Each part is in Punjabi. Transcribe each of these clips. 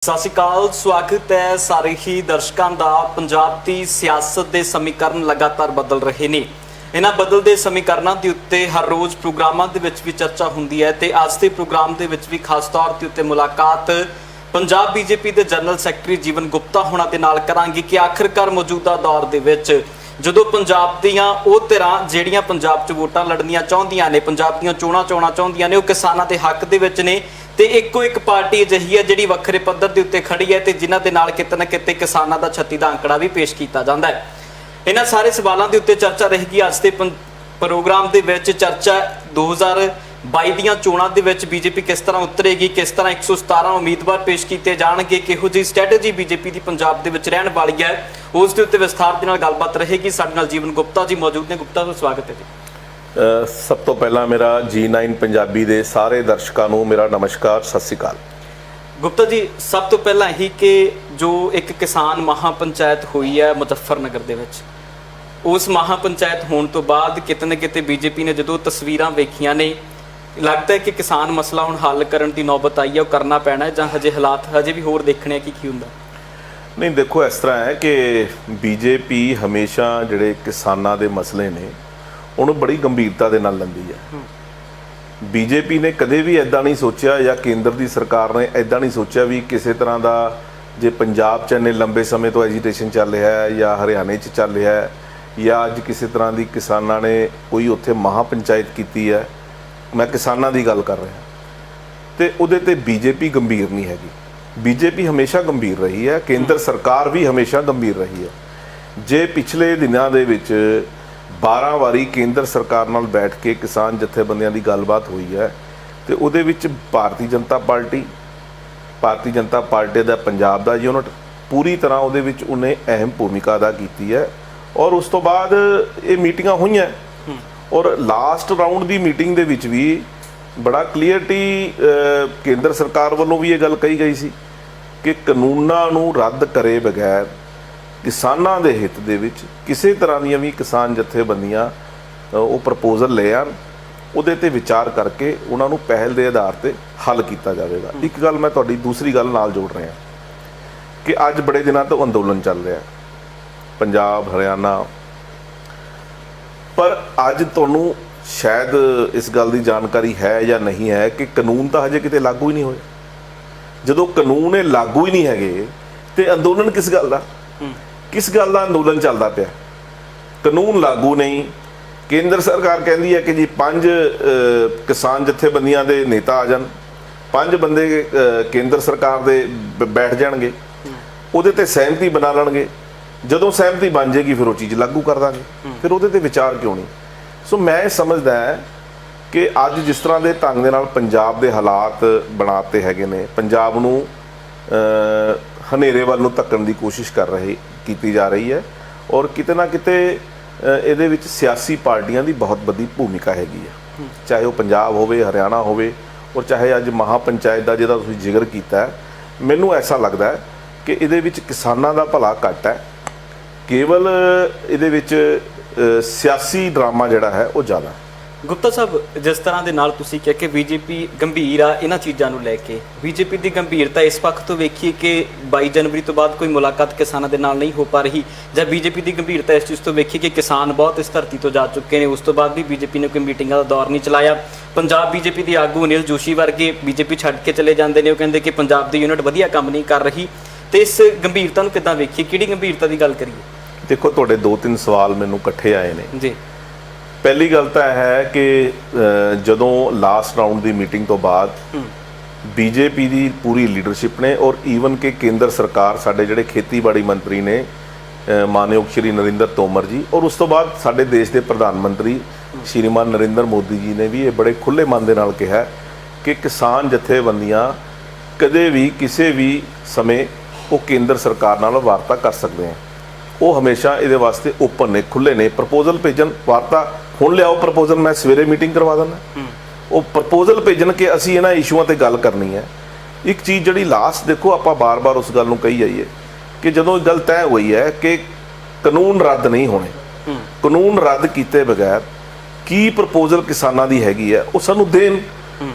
ਸਤਿ ਸ਼੍ਰੀ ਅਕਾਲ। ਸਵਾਗਤ ਹੈ ਸਾਰੇ ਹੀ ਦਰਸ਼ਕਾਂ ਦਾ। ਪੰਜਾਬ ਦੀ ਸਿਆਸਤ ਦੇ ਸਮੀਕਰਨ ਲਗਾਤਾਰ ਬਦਲ ਰਹੇ ਨੇ। ਇਹਨਾਂ ਬਦਲਦੇ ਸਮੀਕਰਨਾਂ ਦੇ ਉੱਤੇ ਹਰ ਰੋਜ਼ ਪ੍ਰੋਗਰਾਮਾਂ ਦੇ ਵਿੱਚ ਵੀ ਚਰਚਾ ਹੁੰਦੀ ਹੈ ਤੇ ਅੱਜ ਦੇ ਪ੍ਰੋਗਰਾਮ ਦੇ ਵਿੱਚ ਵੀ ਖਾਸ ਤੌਰ ਤੇ ਉੱਤੇ ਮੁਲਾਕਾਤ ਪੰਜਾਬ ਬੀਜੇਪੀ ਦੇ ਜਨਰਲ ਸੈਕਟਰੀ ਜੀਵਨ ਗੁਪਤਾ ਹੋਣਾ ਦੇ ਨਾਲ ਕਰਾਂਗੇ ਕਿ ਆਖਿਰਕਾਰ ਮੌਜੂਦਾ ਦੌਰ ਦੇ ਵਿੱਚ ਜਦੋਂ ਪੰਜਾਬ ਦੀਆਂ ਉਹ ਧਿਰਾਂ ਜਿਹੜੀਆਂ ਪੰਜਾਬ 'ਚ ਵੋਟਾਂ ਲੜਨੀਆਂ ਚਾਹੁੰਦੀਆਂ ਨੇ, ਪੰਜਾਬ ਦੀਆਂ ਚੋਣਾਂ ਚਾਹੁੰਦੀਆਂ ਨੇ, ਉਹ ਕਿਸਾਨਾਂ ਦੇ ਹੱਕ ਦੇ ਵਿੱਚ ਨੇ ਤੇ ਇੱਕੋ ਇੱਕ ਪਾਰਟੀ ਅਜਿਹੀ ਹੈ ਜਿਹੜੀ ਵੱਖਰੇ ਪੱਧਰ ਦੇ ਉੱਤੇ ਖੜੀ ਹੈ ਤੇ ਜਿਨ੍ਹਾਂ ਦੇ ਨਾਲ ਕਿਤੇ ਨਾ ਕਿਤੇ ਕਿਸਾਨਾਂ ਦਾ 36 ਦਾ ਅੰਕੜਾ ਵੀ ਪੇਸ਼ ਕੀਤਾ ਜਾਂਦਾ ਹੈ। ਇਹਨਾਂ ਸਾਰੇ ਸਵਾਲਾਂ ਦੇ ਉੱਤੇ ਚਰਚਾ ਰਹੇਗੀ ਅੱਜ ਦੇ ਪ੍ਰੋਗਰਾਮ ਦੇ ਵਿੱਚ। ਚਰਚਾ 2022 ਦੀਆਂ ਚੋਣਾਂ ਦੇ ਵਿੱਚ ਬੀਜੇਪੀ ਕਿਸ ਤਰ੍ਹਾਂ ਉਤਰੇਗੀ, ਕਿਸ ਤਰ੍ਹਾਂ 117 ਉਮੀਦਵਾਰ ਪੇਸ਼ ਕੀਤੇ ਜਾਣਗੇ, ਕਿਹੋ ਜਿਹੀ ਸਟ੍ਰੈਟਜੀ ਬੀਜੇਪੀ ਦੀ ਪੰਜਾਬ ਦੇ ਵਿੱਚ ਰਹਿਣ ਵਾਲੀ ਹੈ, ਉਸ ਦੇ ਉੱਤੇ ਵਿਸਥਾਰ ਦੇ ਨਾਲ ਗੱਲਬਾਤ ਰਹੇਗੀ। ਸਾਡੇ ਨਾਲ ਜੀਵਨ ਗੁਪਤਾ ਜੀ ਮੌਜੂਦ ਨੇ। ਗੁਪਤਾ ਦਾ ਸਵਾਗਤ ਹੈ ਜੀ। ਸਭ ਤੋਂ ਪਹਿਲਾਂ ਮੇਰਾ G9 ਪੰਜਾਬੀ ਦੇ ਸਾਰੇ ਦਰਸ਼ਕਾਂ ਨੂੰ ਮੇਰਾ ਨਮਸਕਾਰ, ਸਤਿ ਸ਼੍ਰੀ ਅਕਾਲ। ਗੁਪਤਾ ਜੀ, ਸਭ ਤੋਂ ਪਹਿਲਾਂ ਇਹੀ ਕਿ ਜੋ ਇੱਕ ਕਿਸਾਨ ਮਹਾਪੰਚਾਇਤ ਹੋਈ ਹੈ ਮੁਜ਼ੱਫਰਨਗਰ ਦੇ ਵਿੱਚ, ਉਸ ਮਹਾਪੰਚਾਇਤ ਹੋਣ ਤੋਂ ਬਾਅਦ ਕਿਤੇ ਨਾ ਕਿਤੇ ਬੀਜੇਪੀ ਨੇ ਜਦੋਂ ਤਸਵੀਰਾਂ ਵੇਖੀਆਂ ਨੇ, ਲੱਗਦਾ ਹੈ ਕਿ ਕਿਸਾਨ ਮਸਲਾ ਹੁਣ ਹੱਲ ਕਰਨ ਦੀ ਨੌਬਤ ਆਈ ਹੈ, ਉਹ ਕਰਨਾ ਪੈਣਾ ਹੈ ਜਾਂ ਹਜੇ ਹਾਲਾਤ ਹਜੇ ਵੀ ਹੋਰ ਦੇਖਣੇ ਆ ਕੀ ਹੁੰਦਾ? ਨਹੀਂ, ਦੇਖੋ ਇਸ ਤਰ੍ਹਾਂ ਹੈ ਕਿ ਬੀਜੇਪੀ ਹਮੇਸ਼ਾ ਜਿਹੜੇ ਕਿਸਾਨਾਂ ਦੇ ਮਸਲੇ ਨੇ ਉਹਨੂੰ ਬੜੀ ਗੰਭੀਰਤਾ ਦੇ ਨਾਲ ਲੈਂਦੀ ਹੈ। ਬੀਜੇਪੀ ਨੇ ਕਦੇ ਵੀ ਐਦਾਂ ਨਹੀਂ ਸੋਚਿਆ ਜਾਂ ਕੇਂਦਰ ਦੀ ਸਰਕਾਰ ਨੇ ਐਦਾਂ ਨਹੀਂ ਸੋਚਿਆ ਵੀ ਕਿਸੇ ਤਰ੍ਹਾਂ ਦਾ ਜੇ ਪੰਜਾਬ 'ਚ ਇੰਨੇ ਲੰਬੇ ਸਮੇਂ ਤੋਂ ਐਜੀਟੇਸ਼ਨ ਚੱਲ ਰਿਹਾ ਹੈ ਜਾਂ ਹਰਿਆਣੇ 'ਚ ਚੱਲ ਰਿਹਾ ਹੈ ਜਾਂ ਅੱਜ ਕਿਸੇ ਤਰ੍ਹਾਂ ਦੀ ਕਿਸਾਨਾਂ ਨੇ ਕੋਈ ਉੱਥੇ ਮਹਾਪੰਚਾਇਤ ਕੀਤੀ ਹੈ, ਮੈਂ ਕਿਸਾਨਾਂ ਦੀ ਗੱਲ ਕਰ ਰਿਹਾ, ਤੇ ਉਹਦੇ ਤੇ ਬੀਜੇਪੀ ਗੰਭੀਰ ਨਹੀਂ ਹੈਗੀ। ਬੀਜੇਪੀ ਹਮੇਸ਼ਾ ਗੰਭੀਰ ਰਹੀ ਹੈ, ਕੇਂਦਰ ਸਰਕਾਰ ਵੀ ਹਮੇਸ਼ਾ ਗੰਭੀਰ ਰਹੀ ਹੈ। ਜੇ ਪਿਛਲੇ ਦਿਨਾਂ ਦੇ ਵਿੱਚ 12 ਵਾਰੀ ਕੇਂਦਰ ਸਰਕਾਰ ਨਾਲ ਬੈਠ ਕੇ ਕਿਸਾਨ ਜਥੇਬੰਦੀਆਂ ਦੀ ਗੱਲਬਾਤ ਹੋਈ ਹੈ ਤੇ ਉਹਦੇ ਵਿੱਚ ਭਾਰਤੀ ਜਨਤਾ ਪਾਰਟੀ ਦਾ ਪੰਜਾਬ ਦਾ ਯੂਨਿਟ ਪੂਰੀ ਤਰ੍ਹਾਂ ਉਹਦੇ ਵਿੱਚ ਉਹਨੇ ਅਹਿਮ ਭੂਮਿਕਾ ਅਦਾ ਕੀਤੀ ਹੈ। ਔਰ ਉਸ ਤੋਂ ਬਾਅਦ ਇਹ ਮੀਟਿੰਗਾਂ ਹੋਈਆਂ ਔਰ ਲਾਸਟ ਰਾਊਂਡ ਦੀ ਮੀਟਿੰਗ ਦੇ ਵਿੱਚ ਵੀ ਬੜਾ ਕਲੀਅਰਟੀ ਕੇਂਦਰ ਸਰਕਾਰ ਵੱਲੋਂ ਵੀ ਇਹ ਗੱਲ ਕਹੀ ਗਈ ਸੀ ਕਿ ਕਾਨੂੰਨਾਂ ਨੂੰ ਰੱਦ ਕਰੇ ਬਗੈਰ ਕਿਸਾਨਾਂ ਦੇ ਹਿੱਤ ਦੇ ਵਿੱਚ ਕਿਸੇ ਤਰ੍ਹਾਂ ਦੀਆਂ ਵੀ ਕਿਸਾਨ ਜਥੇਬੰਦੀਆਂ ਉਹ ਪ੍ਰਪੋਜ਼ਲ ਲੈ ਆਉਣ, ਉਹਦੇ ਤੇ ਵਿਚਾਰ ਕਰਕੇ ਉਹਨਾਂ ਨੂੰ ਪਹਿਲ ਦੇ ਆਧਾਰ ਤੇ ਹੱਲ ਕੀਤਾ ਜਾਵੇਗਾ। ਇੱਕ ਗੱਲ ਮੈਂ ਤੁਹਾਡੀ ਦੂਸਰੀ ਗੱਲ ਨਾਲ ਜੋੜ ਰਿਹਾ ਕਿ ਅੱਜ ਬੜੇ ਦਿਨਾਂ ਤੋਂ ਅੰਦੋਲਨ ਚੱਲ ਰਿਹਾ ਪੰਜਾਬ, ਹਰਿਆਣਾ, ਪਰ ਅੱਜ ਤੁਹਾਨੂੰ ਸ਼ਾਇਦ ਇਸ ਗੱਲ ਦੀ ਜਾਣਕਾਰੀ ਹੈ ਜਾਂ ਨਹੀਂ ਹੈ ਕਿ ਕਾਨੂੰਨ ਤਾਂ ਹਜੇ ਕਿਤੇ ਲਾਗੂ ਹੀ ਨਹੀਂ ਹੋਏ। ਜਦੋਂ ਕਾਨੂੰਨ ਇਹ ਲਾਗੂ ਹੀ ਨਹੀਂ ਹੈਗੇ ਤੇ ਅੰਦੋਲਨ ਕਿਸ ਗੱਲ ਦਾ ਅੰਦੋਲਨ ਚੱਲਦਾ ਪਿਆ? ਕਾਨੂੰਨ ਲਾਗੂ ਨਹੀਂ, ਕੇਂਦਰ ਸਰਕਾਰ ਕਹਿੰਦੀ ਹੈ ਕਿ ਜੀ 5 ਕਿਸਾਨ ਜਥੇਬੰਦੀਆਂ ਦੇ ਨੇਤਾ ਆ ਜਾਣ, 5 ਬੰਦੇ ਕੇਂਦਰ ਸਰਕਾਰ ਦੇ ਬੈਠ ਜਾਣਗੇ, ਉਹਦੇ ਤੇ ਸਹਿਮਤੀ ਬਣਾ ਲੈਣਗੇ, ਜਦੋਂ ਸਹਿਮਤੀ ਬਣ ਜਾਏਗੀ ਫਿਰ ਉਹ ਚੀਜ਼ ਲਾਗੂ ਕਰ ਦਾਂਗੇ, ਫਿਰ ਉਹਦੇ ਤੇ ਵਿਚਾਰ ਕਿਉਂ ਨਹੀਂ? ਸੋ ਮੈਂ ਸਮਝਦਾ ਕਿ ਅੱਜ ਜਿਸ ਤਰ੍ਹਾਂ ਦੇ ਢੰਗ ਦੇ ਨਾਲ ਪੰਜਾਬ ਦੇ ਹਾਲਾਤ ਬਣਾਤੇ ਹੈਗੇ ਨੇ, ਪੰਜਾਬ ਨੂੰ ਹਨੇਰੇ ਵੱਲ ਨੂੰ ਧੱਕਣ ਦੀ ਕੋਸ਼ਿਸ਼ ਕੀਤੀ ਜਾ ਰਹੀ ਹੈ ਔਰ ਕਿਤੇ ਨਾ ਕਿਤੇ ਇਹਦੇ ਵਿੱਚ ਸਿਆਸੀ ਪਾਰਟੀਆਂ ਦੀ ਬਹੁਤ ਵੱਡੀ ਭੂਮਿਕਾ ਹੈਗੀ ਹੈ, ਚਾਹੇ ਉਹ ਪੰਜਾਬ ਹੋਵੇ, ਹਰਿਆਣਾ ਹੋਵੇ, ਔਰ ਚਾਹੇ ਅੱਜ ਮਹਾਪੰਚਾਇਤ ਦਾ ਜਿਹਦਾ ਤੁਸੀਂ ਜ਼ਿਕਰ ਕੀਤਾ ਹੈ। ਮੈਨੂੰ ਐਸਾ ਲੱਗਦਾ ਹੈ ਕਿ ਇਹਦੇ ਵਿੱਚ ਕਿਸਾਨਾਂ ਦਾ ਭਲਾ ਘੱਟ ਹੈ, ਕੇਵਲ ਇਹਦੇ ਵਿੱਚ ਸਿਆਸੀ ਡਰਾਮਾ ਜਿਹੜਾ ਹੈ ਉਹ ਜ਼ਿਆਦਾ। ਗੁਪਤਾ ਸਾਹਿਬ, ਜਿਸ ਤਰ੍ਹਾਂ ਦੇ ਨਾਲ ਤੁਸੀਂ ਕਿਹਾ ਕਿ ਬੀਜੇਪੀ ਗੰਭੀਰ ਆ ਇਹਨਾਂ ਚੀਜ਼ਾਂ ਨੂੰ ਲੈ ਕੇ, ਬੀਜੇਪੀ ਦੀ ਗੰਭੀਰਤਾ ਇਸ ਪੱਖ ਤੋਂ ਵੇਖੀਏ ਕਿ 22 ਜਨਵਰੀ ਤੋਂ ਬਾਅਦ ਕੋਈ ਮੁਲਾਕਾਤ ਕਿਸਾਨਾਂ ਦੇ ਨਾਲ ਨਹੀਂ ਹੋ ਪਾ ਰਹੀ, ਜਾਂ ਬੀਜੇਪੀ ਦੀ ਗੰਭੀਰਤਾ ਇਸ ਚੀਜ਼ ਤੋਂ ਵੇਖੀਏ ਕਿ ਕਿਸਾਨ ਬਹੁਤ ਇਸ ਧਰਤੀ ਤੋਂ ਜਾ ਚੁੱਕੇ ਨੇ, ਉਸ ਤੋਂ ਬਾਅਦ ਵੀ ਬੀਜੇਪੀ ਨੇ ਕੋਈ ਮੀਟਿੰਗਾਂ ਦਾ ਦੌਰ ਨਹੀਂ ਚਲਾਇਆ। ਪੰਜਾਬ ਬੀਜੇਪੀ ਦੀ ਆਗੂ ਅਨਿਲ ਜੋਸ਼ੀ ਵਰਗੇ ਬੀਜੇਪੀ ਛੱਡ ਕੇ ਚਲੇ ਜਾਂਦੇ ਨੇ, ਉਹ ਕਹਿੰਦੇ ਕਿ ਪੰਜਾਬ ਦੀ ਯੂਨਿਟ ਵਧੀਆ ਕੰਮ ਨਹੀਂ ਕਰ ਰਹੀ, ਤੇ ਇਸ ਗੰਭੀਰਤਾ ਨੂੰ ਕਿੱਦਾਂ ਵੇਖੀਏ? ਕਿਹੜੀ ਗੰਭੀਰਤਾ ਦੀ ਗੱਲ ਕਰੀਏ? ਦੇਖੋ, ਤੁਹਾਡੇ 2-3 ਸਵਾਲ ਮੈਨੂੰ ਇਕੱਠੇ ਆਏ ਨੇ ਜੀ। ਪਹਿਲੀ ਗੱਲ ਤਾਂ ਇਹ ਹੈ ਕਿ ਜਦੋਂ ਲਾਸਟ ਰਾਊਂਡ ਦੀ ਮੀਟਿੰਗ ਤੋਂ ਬਾਅਦ ਬੀਜੇਪੀ ਦੀ ਪੂਰੀ ਲੀਡਰਸ਼ਿਪ ਨੇ ਔਰ ਈਵਨ ਕਿ ਕੇਂਦਰ ਸਰਕਾਰ, ਸਾਡੇ ਜਿਹੜੇ ਖੇਤੀਬਾੜੀ ਮੰਤਰੀ ਨੇ ਮਾਨਯੋਗ ਸ਼੍ਰੀ ਨਰਿੰਦਰ ਤੋਮਰ ਜੀ, ਔਰ ਉਸ ਤੋਂ ਬਾਅਦ ਸਾਡੇ ਦੇਸ਼ ਦੇ ਪ੍ਰਧਾਨ ਮੰਤਰੀ ਸ਼੍ਰੀਮਾਨ ਨਰਿੰਦਰ ਮੋਦੀ ਜੀ ਨੇ ਵੀ ਇਹ ਬੜੇ ਖੁੱਲ੍ਹੇ ਮਨ ਦੇ ਨਾਲ ਕਿਹਾ ਕਿ ਕਿਸਾਨ ਜਥੇਬੰਦੀਆਂ ਕਦੇ ਵੀ ਕਿਸੇ ਵੀ ਸਮੇਂ ਉਹ ਕੇਂਦਰ ਸਰਕਾਰ ਨਾਲ ਵਾਰਤਾ ਕਰ ਸਕਦੇ ਆ। ਉਹ ਹਮੇਸ਼ਾ ਇਹਦੇ ਵਾਸਤੇ ਓਪਨ ਨੇ, ਖੁੱਲ੍ਹੇ ਨੇ। ਪ੍ਰਪੋਜ਼ਲ ਭੇਜਣ, ਵਾਰਤਾ ਹੁਣ ਲਿਆਓ ਪ੍ਰਪੋਜ਼ਲ, ਮੈਂ ਸਵੇਰੇ ਮੀਟਿੰਗ ਕਰਵਾ ਦਿੰਦਾ। ਉਹ ਪ੍ਰਪੋਜ਼ਲ ਭੇਜਣ ਕਿ ਅਸੀਂ ਇਹਨਾਂ ਇਸ਼ੂਆਂ ਤੇ ਗੱਲ ਕਰਨੀ ਹੈ। ਇੱਕ ਚੀਜ਼ ਜਿਹੜੀ ਲਾਸਟ, ਦੇਖੋ ਆਪਾਂ ਬਾਰ-ਬਾਰ ਉਸ ਗੱਲ ਨੂੰ ਕਹੀ ਜਾਈਏ ਕਿ ਜਦੋਂ ਇਹ ਗੱਲ ਤੈਅ ਹੋਈ ਹੈ ਕਿ ਕਾਨੂੰਨ ਰੱਦ ਨਹੀਂ ਹੋਣੇ, ਕਾਨੂੰਨ ਰੱਦ ਕੀਤੇ ਬਗੈਰ ਕੀ ਪ੍ਰਪੋਜ਼ਲ ਕਿਸਾਨਾਂ ਦੀ ਹੈਗੀ ਹੈ ਉਹ ਸਾਨੂੰ ਦੇਣ,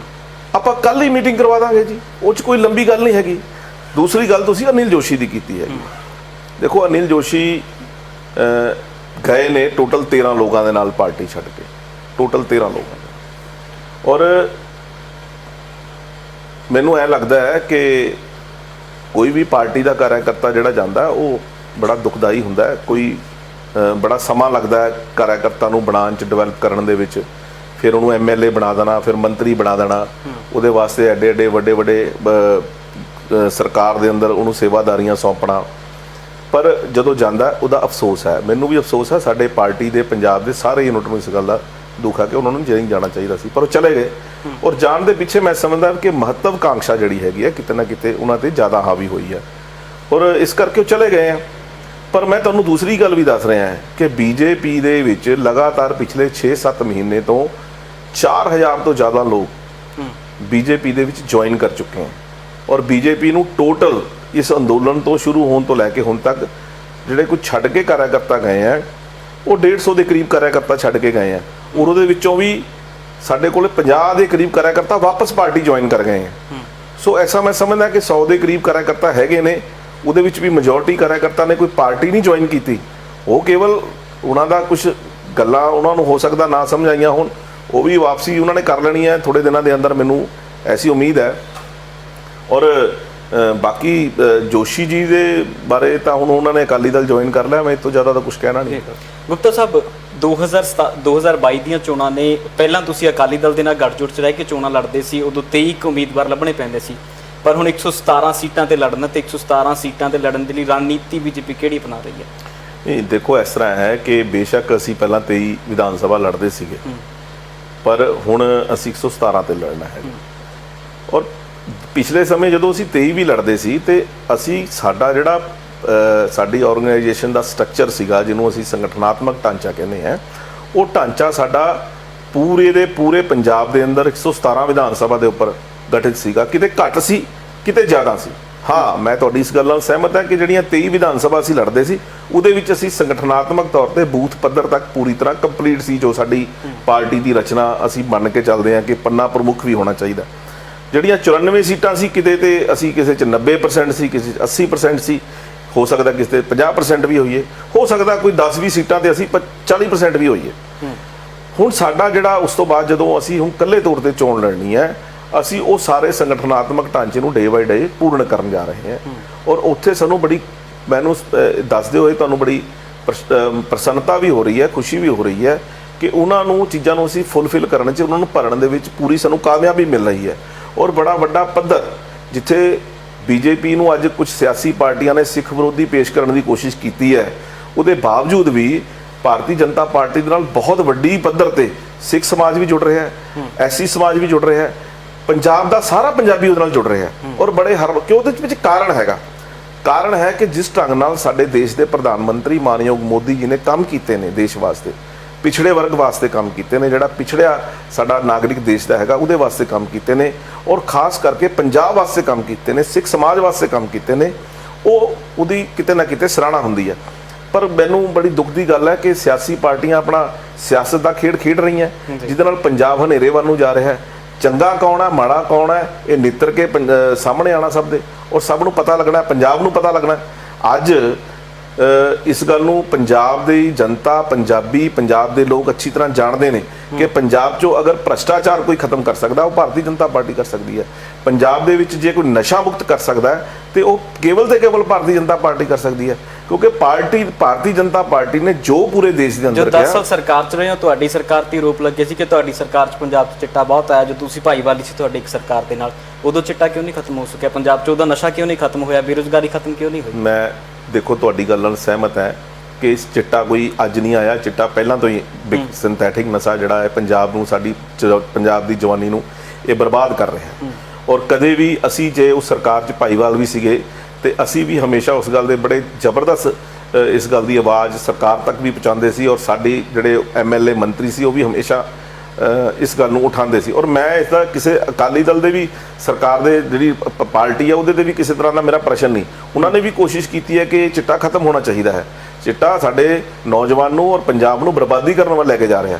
ਆਪਾਂ ਕੱਲ ਹੀ ਮੀਟਿੰਗ ਕਰਵਾ ਦਾਂਗੇ ਜੀ, ਉਹ 'ਚ ਕੋਈ ਲੰਬੀ ਗੱਲ ਨਹੀਂ ਹੈਗੀ। ਦੂਸਰੀ ਗੱਲ ਤੁਸੀਂ ਅਨਿਲ ਜੋਸ਼ੀ ਦੀ ਕੀਤੀ ਹੈਗੀ। ਦੇਖੋ ਅਨਿਲ ਜੋਸ਼ੀ ਗਏ ਨੇ ਟੋਟਲ 13 ਲੋਕਾਂ ਦੇ ਨਾਲ ਪਾਰਟੀ ਛੱਡ ਕੇ, ਟੋਟਲ 13 ਲੋਕਾਂ ਦੇ। ਔਰ ਮੈਨੂੰ ਐ ਲੱਗਦਾ ਹੈ ਕਿ ਕੋਈ ਵੀ ਪਾਰਟੀ ਦਾ ਕਾਰਜਕਰਤਾ ਜਿਹੜਾ ਜਾਂਦਾ ਉਹ ਬੜਾ ਦੁਖਦਾਈ ਹੁੰਦਾ ਹੈ। ਕੋਈ ਬੜਾ ਸਮਾਂ ਲੱਗਦਾ ਹੈ ਕਾਰਜਕਰਤਾ ਨੂੰ ਬਣਾਉਣ 'ਚ, ਡਿਵੈਲਪ ਕਰਨ ਦੇ ਵਿੱਚ। ਫਿਰ ਉਹਨੂੰ MLA ਬਣਾ ਦੇਣਾ, ਫਿਰ ਮੰਤਰੀ ਬਣਾ ਦੇਣਾ, ਉਹਦੇ ਵਾਸਤੇ ਐਡੇ ਐਡੇ ਵੱਡੇ ਵੱਡੇ ਸਰਕਾਰ ਦੇ ਅੰਦਰ ਉਹਨੂੰ ਸੇਵਾਦਾਰੀਆਂ ਸੌਂਪਣਾ। ਪਰ ਜਦੋਂ ਜਾਂਦਾ ਉਹਦਾ ਅਫਸੋਸ ਹੈ, ਮੈਨੂੰ ਵੀ ਅਫਸੋਸ ਹੈ, ਸਾਡੇ ਪਾਰਟੀ ਦੇ ਪੰਜਾਬ ਦੇ ਸਾਰੇ ਯੂਨਿਟ ਨੂੰ ਇਸ ਗੱਲ ਦਾ ਦੁੱਖ ਹੈ ਕਿ ਉਹਨਾਂ ਨੂੰ ਨਹੀਂ ਜਾਣਾ ਚਾਹੀਦਾ ਸੀ, ਪਰ ਉਹ ਚਲੇ ਗਏ। ਔਰ ਜਾਣ ਦੇ ਪਿੱਛੇ ਮੈਂ ਸਮਝਦਾ ਕਿ ਮਹੱਤਵਕਾਂਕਸ਼ਾ ਜਿਹੜੀ ਹੈਗੀ ਹੈ ਕਿਤੇ ਨਾ ਕਿਤੇ ਉਹਨਾਂ ਤੇ ਜ਼ਿਆਦਾ ਹਾਵੀ ਹੋਈ ਹੈ, ਔਰ ਇਸ ਕਰਕੇ ਉਹ ਚਲੇ ਗਏ ਆ। ਪਰ ਮੈਂ ਤੁਹਾਨੂੰ ਦੂਸਰੀ ਗੱਲ ਵੀ ਦੱਸ ਰਿਹਾ ਕਿ BJP ਦੇ ਵਿੱਚ ਲਗਾਤਾਰ ਪਿਛਲੇ 6-7 ਮਹੀਨੇ ਤੋਂ 4000 ਤੋਂ ਜ਼ਿਆਦਾ ਲੋਕ BJP ਦੇ ਵਿੱਚ ਜੁਆਇਨ ਕਰ ਚੁੱਕੇ ਹਨ। ਔਰ BJP ਨੂੰ ਟੋਟਲ ਇਸ ਅੰਦੋਲਨ ਤੋਂ ਸ਼ੁਰੂ ਹੋਣ ਤੋਂ ਲੈ ਕੇ ਹੁਣ ਤੱਕ ਜਿਹੜੇ ਕੁਝ ਛੱਡ ਕੇ ਕਾਰਜਕਰਤਾ ਗਏ ਆ, ਉਹ 150 ਦੇ ਕਰੀਬ ਕਾਰਜਕਰਤਾ ਛੱਡ ਕੇ ਗਏ ਆ। ਔਰ ਉਹਦੇ ਵਿੱਚੋਂ ਵੀ ਸਾਡੇ ਕੋਲ 50 ਦੇ ਕਰੀਬ ਕਾਰਜਕਰਤਾ ਵਾਪਸ ਪਾਰਟੀ ਜੁਆਇਨ ਕਰ ਗਏ ਆ। ਸੋ ਐਸਾ ਮੈਂ ਸਮਝਦਾ ਕਿ 100 ਦੇ ਕਰੀਬ ਕਾਰਜਕਰਤਾ ਹੈਗੇ ਨੇ, ਉਹਦੇ ਵਿੱਚ ਵੀ ਮੈਜੋਰਟੀ ਕਾਰਜਕਰਤਾ ਨੇ ਕੋਈ ਪਾਰਟੀ ਨਹੀਂ ਜੁਆਇਨ ਕੀਤੀ। ਉਹ ਕੇਵਲ ਉਹਨਾਂ ਦਾ ਕੁਝ ਗੱਲਾਂ ਉਹਨਾਂ ਨੂੰ ਹੋ ਸਕਦਾ ਨਾ ਸਮਝ ਆਈਆਂ ਹੋਣ, ਉਹ ਵੀ ਵਾਪਸੀ ਉਹਨਾਂ ਨੇ ਕਰ ਲੈਣੀ ਹੈ ਥੋੜੇ ਦਿਨਾਂ ਦੇ ਅੰਦਰ, ਮੈਨੂੰ ਐਸੀ ਉਮੀਦ ਹੈ। ਔਰ ਬਾਕੀ ਜੋਸ਼ੀ ਜੀ ਦੇ ਬਾਰੇ ਤਾਂ ਹੁਣ ਉਹਨਾਂ ਨੇ ਅਕਾਲੀ ਦਲ ਜੁਆਇਨ ਕਰ ਲਿਆ, ਮੈਂ ਇਸ ਤੋਂ ਜ਼ਿਆਦਾ ਤਾਂ ਕੁਝ ਕਹਿਣਾ ਨਹੀਂ। ਗੁਪਤਾ ਸਾਹਿਬ 2022 ਦੀਆਂ ਚੋਣਾਂ ਨੇ, ਪਹਿਲਾਂ ਤੁਸੀਂ ਅਕਾਲੀ ਦਲ ਦੇ ਨਾਲ ਗੱਠਜੋੜ 'ਚ ਰਹਿ ਕੇ ਚੋਣਾਂ ਲੜਦੇ ਸੀ, ਉਦੋਂ 23 ਉਮੀਦਵਾਰ ਲੱਭਣੇ ਪੈਂਦੇ ਸੀ, ਪਰ ਹੁਣ 117 ਸੀਟਾਂ ਤੇ ਲੜਨਾ, ਤੇ 117 ਸੀਟਾਂ ਤੇ ਲੜਨ ਦੇ ਲਈ ਰਣਨੀਤੀ BJP ਕਿਹੜੀ ਅਪਣਾ ਰਹੀ ਹੈ? ਨਹੀਂ ਦੇਖੋ, ਇਸ ਤਰ੍ਹਾਂ ਹੈ ਕਿ ਬੇਸ਼ੱਕ ਅਸੀਂ ਪਹਿਲਾਂ 23 ਵਿਧਾਨ ਸਭਾ ਲੜਦੇ ਸੀਗੇ, ਪਰ ਹੁਣ ਅਸੀਂ 117 ਤੇ ਲੜਨਾ ਹੈ। ਔਰ ਪਿਛਲੇ ਸਮੇਂ ਜਦੋਂ ਅਸੀਂ 23 ਵੀ ਲੜਦੇ ਸੀ ਤੇ ਅਸੀਂ ਸਾਡਾ ਜਿਹੜਾ ਸਾਡੀ ਆਰਗੇਨਾਈਜੇਸ਼ਨ ਦਾ ਸਟਰਕਚਰ ਸੀਗਾ, ਜਿਹਨੂੰ ਅਸੀਂ ਸੰਗਠਨਾਤਮਕ ਢਾਂਚਾ ਕਹਿੰਦੇ ਹਾਂ, ਉਹ ਢਾਂਚਾ ਸਾਡਾ ਪੂਰੇ ਦੇ ਪੂਰੇ ਪੰਜਾਬ ਦੇ ਅੰਦਰ 117 ਵਿਧਾਨ ਸਭਾ ਦੇ ਉੱਪਰ ਗਠਿਤ ਸੀਗਾ। ਕਿਤੇ ਘੱਟ ਸੀ, ਕਿਤੇ ਜ਼ਿਆਦਾ ਸੀ। ਹਾਂ, ਮੈਂ ਤੁਹਾਡੀ ਇਸ ਗੱਲ ਨਾਲ ਸਹਿਮਤ ਹਾਂ ਕਿ ਜਿਹੜੀਆਂ 23 ਵਿਧਾਨ ਸਭਾ ਅਸੀਂ ਲੜਦੇ ਸੀ, ਉਹਦੇ ਵਿੱਚ ਅਸੀਂ ਸੰਗਠਨਾਤਮਕ ਤੌਰ ਤੇ ਬੂਥ ਪੱਧਰ ਤੱਕ ਪੂਰੀ ਤਰ੍ਹਾਂ ਕੰਪਲੀਟ ਸੀ। ਜੋ ਸਾਡੀ ਪਾਰਟੀ ਦੀ ਰਚਨਾ ਅਸੀਂ ਮੰਨ ਕੇ ਚੱਲਦੇ ਹਾਂ ਕਿ ਪੰਨਾ ਪ੍ਰਮੁੱਖ ਵੀ ਹੋਣਾ ਚਾਹੀਦਾ। ਜਿਹੜੀਆਂ 94 ਸੀਟਾਂ ਸੀ, ਕਿਤੇ ਤੇ ਅਸੀਂ ਕਿਸੇ 'ਚ 90% ਸੀ, ਕਿਸੇ 'ਚ 80% ਸੀ, ਹੋ ਸਕਦਾ ਕਿਸੇ ਤੇ 50% ਵੀ ਹੋਈਏ, ਹੋ ਸਕਦਾ ਕੋਈ 10-20 ਸੀਟਾਂ ਤੇ ਅਸੀਂ 40% ਵੀ ਹੋਈਏ। ਹੁਣ ਸਾਡਾ ਜਿਹੜਾ ਉਸ ਤੋਂ ਬਾਅਦ ਜਦੋਂ ਅਸੀਂ ਹੁਣ ਇਕੱਲੇ ਤੌਰ ਤੇ ਚੋਣ ਲੜਨੀ ਹੈ, ਅਸੀਂ ਉਹ ਸਾਰੇ ਸੰਗਠਨਾਤਮਕ ਢਾਂਚੇ ਨੂੰ ਡੇ ਬਾਈ ਡੇ ਪੂਰਨ ਕਰਨ ਜਾ ਰਹੇ ਹਾਂ। ਔਰ ਉੱਥੇ ਸਾਨੂੰ ਬੜੀ, ਮੈਨੂੰ ਦੱਸਦੇ ਹੋਏ ਤੁਹਾਨੂੰ ਬੜੀ ਪ੍ਰਸੰਨਤਾ ਵੀ ਹੋ ਰਹੀ ਹੈ, ਖੁਸ਼ੀ ਵੀ ਹੋ ਰਹੀ ਹੈ ਕਿ ਉਹਨਾਂ ਨੂੰ ਚੀਜ਼ਾਂ ਨੂੰ ਅਸੀਂ ਫੁੱਲਫਿਲ ਕਰਨ 'ਚ, ਉਹਨਾਂ ਨੂੰ ਭਰਨ ਦੇ ਵਿੱਚ ਪੂਰੀ ਸਾਨੂੰ ਕਾਮਯਾਬੀ ਮਿਲ ਰਹੀ ਹੈ। ਔਰ ਬੜਾ ਵੱਡਾ ਪੱਧਰ ਜਿੱਥੇ BJP ਨੂੰ ਅੱਜ ਕੁਝ ਸਿਆਸੀ ਪਾਰਟੀਆਂ ਨੇ ਸਿੱਖ ਵਿਰੋਧੀ ਪੇਸ਼ ਕਰਨ ਦੀ ਕੋਸ਼ਿਸ਼ ਕੀਤੀ ਹੈ, ਉਹਦੇ ਬਾਵਜੂਦ ਵੀ ਭਾਰਤੀ ਜਨਤਾ ਪਾਰਟੀ ਦੇ ਨਾਲ ਬਹੁਤ ਵੱਡੀ ਪੱਧਰ ਤੇ ਸਿੱਖ ਸਮਾਜ ਵੀ ਜੁੜ ਰਿਹਾ ਹੈ, SC ਸਮਾਜ ਵੀ ਜੁੜ ਰਿਹਾ ਹੈ, ਪੰਜਾਬ ਦਾ ਸਾਰਾ ਪੰਜਾਬੀ ਉਹਦੇ ਨਾਲ ਜੁੜ ਰਿਹਾ ਹੈ। ਔਰ ਬੜੇ ਕਿ ਉਹਦੇ ਵਿੱਚ ਕਾਰਨ ਹੈਗਾ, ਕਾਰਨ ਹੈ ਕਿ ਜਿਸ ਢੰਗ ਨਾਲ ਸਾਡੇ ਦੇਸ਼ ਦੇ ਪ੍ਰਧਾਨ ਮੰਤਰੀ ਮਾਨਯੋਗ ਮੋਦੀ ਜੀ ਨੇ ਕੰਮ ਕੀਤੇ ਨੇ ਦੇਸ਼ ਵਾਸਤੇ, ਪਿਛੜੇ ਵਰਗ ਵਾਸਤੇ ਕੰਮ ਕੀਤੇ ਨੇ, ਜਿਹੜਾ ਪਿਛੜਿਆ ਸਾਡਾ ਨਾਗਰਿਕ ਦੇਸ਼ ਦਾ ਹੈਗਾ ਉਹਦੇ ਵਾਸਤੇ ਕੰਮ ਕੀਤੇ ਨੇ, ਔਰ ਖਾਸ ਕਰਕੇ ਪੰਜਾਬ ਵਾਸਤੇ ਕੰਮ ਕੀਤੇ ਨੇ, ਸਿੱਖ ਸਮਾਜ ਵਾਸਤੇ ਕੰਮ ਕੀਤੇ ਨੇ, ਉਹਦੀ ਕਿਤੇ ਨਾ ਕਿਤੇ ਸਰਾਹਨਾ ਹੁੰਦੀ ਹੈ। ਪਰ ਮੈਨੂੰ ਬੜੀ ਦੁੱਖ ਦੀ ਗੱਲ ਹੈ ਕਿ ਸਿਆਸੀ ਪਾਰਟੀਆਂ ਆਪਣਾ ਸਿਆਸਤ ਦਾ ਖੇਡ ਖੇਡ ਰਹੀਆਂ, ਜਿਹਦੇ ਨਾਲ ਪੰਜਾਬ ਹਨੇਰੇ ਵੱਲ ਨੂੰ ਜਾ ਰਿਹਾ ਹੈ। ਚੰਗਾ ਕੌਣ ਹੈ, ਮਾੜਾ ਕੌਣ ਹੈ, ਇਹ ਨਿੱਤਰ ਕੇ ਸਾਹਮਣੇ ਆਉਣਾ ਸਭ ਦੇ, ਔਰ ਸਭ ਨੂੰ ਪਤਾ ਲੱਗਣਾ, ਪੰਜਾਬ ਨੂੰ ਪਤਾ ਲੱਗਣਾ। ਅੱਜ ਇਸ ਗੱਲ ਨੂੰ ਪੰਜਾਬ ਦੀ ਜਨਤਾ, ਪੰਜਾਬ ਦੇ ਲੋਕ ਅੱਛੀ ਤਰ੍ਹਾਂ ਜਾਣਦੇ ਨੇ ਕਿ ਪੰਜਾਬ 'ਚੋਂ ਅਗਰ ਭ੍ਰਸ਼ਟਾਚਾਰ ਕੋਈ ਖਤਮ ਕਰ ਸਕਦਾ, ਉਹ ਭਾਰਤੀ ਜਨਤਾ ਪਾਰਟੀ ਕਰ ਸਕਦੀ ਹੈ। ਪੰਜਾਬ ਦੇ ਵਿੱਚ ਜੇ ਕੋਈ ਨਸ਼ਾ ਮੁਕਤ ਕਰ ਸਕਦਾ ਹੈ ਤੇ ਉਹ ਕੇਵਲ ਤੇ ਕੇਵਲ ਭਾਰਤੀ ਜਨਤਾ ਪਾਰਟੀ ਕਰ ਸਕਦੀ ਹੈ, ਕਿਉਂਕਿ ਭਾਰਤੀ ਜਨਤਾ ਪਾਰਟੀ ਨੇ ਜੋ ਪੂਰੇ ਦੇਸ਼ ਦੇ ਅੰਦਰ ਜੋ 10 ਸਾਲ ਸਰਕਾਰ 'ਚ ਰਹੇ ਹੋ, ਤੁਹਾਡੀ ਸਰਕਾਰ ਤੇ ਆਰੋਪ ਲੱਗੇ ਸੀ ਕਿ ਤੁਹਾਡੀ ਸਰਕਾਰ 'ਚ ਪੰਜਾਬ 'ਚ ਚਿੱਟਾ ਬਹੁਤ ਆਇਆ। ਜਦੋਂ ਤੁਸੀਂ ਭਾਈਵਾਲੀ ਸੀ ਤੁਹਾਡੀ ਇੱਕ ਸਰਕਾਰ ਦੇ ਨਾਲ, ਉਦੋਂ ਚਿੱਟਾ ਕਿਉਂ ਨਹੀਂ ਖਤਮ ਹੋ ਸਕਿਆ ਪੰਜਾਬ 'ਚ? ਉਹਦਾ ਨਸ਼ਾ ਕਿਉਂ ਨਹੀਂ ਖਤਮ ਹੋਇਆ? ਬੇਰੁਜ਼ਗਾਰੀ ਖਤਮ ਕਿਉਂ ਨਹੀਂ ਹੋਈ? ਮੈਂ ਦੇਖੋ ਤੁਹਾਡੀ ਗੱਲ ਨਾਲ ਸਹਿਮਤ ਹੈ ਕਿ ਇਸ ਚਿੱਟਾ ਕੋਈ ਅੱਜ ਨਹੀਂ ਆਇਆ, ਚਿੱਟਾ ਪਹਿਲਾਂ ਤੋਂ ਹੀ ਸਿੰਥੈਟਿਕ ਨਸ਼ਾ ਜਿਹੜਾ ਹੈ ਪੰਜਾਬ ਨੂੰ, ਸਾਡੀ ਪੰਜਾਬ ਦੀ ਜਵਾਨੀ ਨੂੰ ਇਹ ਬਰਬਾਦ ਕਰ ਰਿਹਾ। ਔਰ ਕਦੇ ਵੀ ਅਸੀਂ ਜੇ ਉਸ ਸਰਕਾਰ 'ਚ ਭਾਈਵਾਲ ਵੀ ਸੀਗੇ ਤੇ ਅਸੀਂ ਵੀ ਹਮੇਸ਼ਾ ਉਸ ਗੱਲ ਦੇ ਬੜੇ ਜ਼ਬਰਦਸਤ ਇਸ ਗੱਲ ਦੀ ਆਵਾਜ਼ ਸਰਕਾਰ ਤੱਕ ਵੀ ਪਹੁੰਚਾਉਂਦੇ ਸੀ, ਔਰ ਸਾਡੇ ਜਿਹੜੇ MLA ਮੰਤਰੀ ਸੀ ਉਹ ਵੀ ਹਮੇਸ਼ਾ ਇਸ ਗੱਲ ਨੂੰ ਉਠਾਉਂਦੇ ਸੀ। ਔਰ ਮੈਂ ਇਸ ਦਾ ਕਿਸੇ ਅਕਾਲੀ ਦਲ ਦੇ ਵੀ ਸਰਕਾਰ ਦੇ ਜਿਹੜੀ ਪਾਰਟੀ ਹੈ ਉਹਦੇ ਤੇ ਵੀ ਕਿਸੇ ਤਰ੍ਹਾਂ ਦਾ ਮੇਰਾ ਪ੍ਰਸ਼ਨ ਨਹੀਂ। ਉਹਨਾਂ ਨੇ ਵੀ ਕੋਸ਼ਿਸ਼ ਕੀਤੀ ਹੈ ਕਿ ਚਿੱਟਾ ਖਤਮ ਹੋਣਾ ਚਾਹੀਦਾ ਹੈ, ਚਿੱਟਾ ਸਾਡੇ ਨੌਜਵਾਨ ਨੂੰ ਔਰ ਪੰਜਾਬ ਨੂੰ ਬਰਬਾਦੀ ਕਰਨ ਵੱਲ ਲੈ ਕੇ ਜਾ ਰਿਹਾ।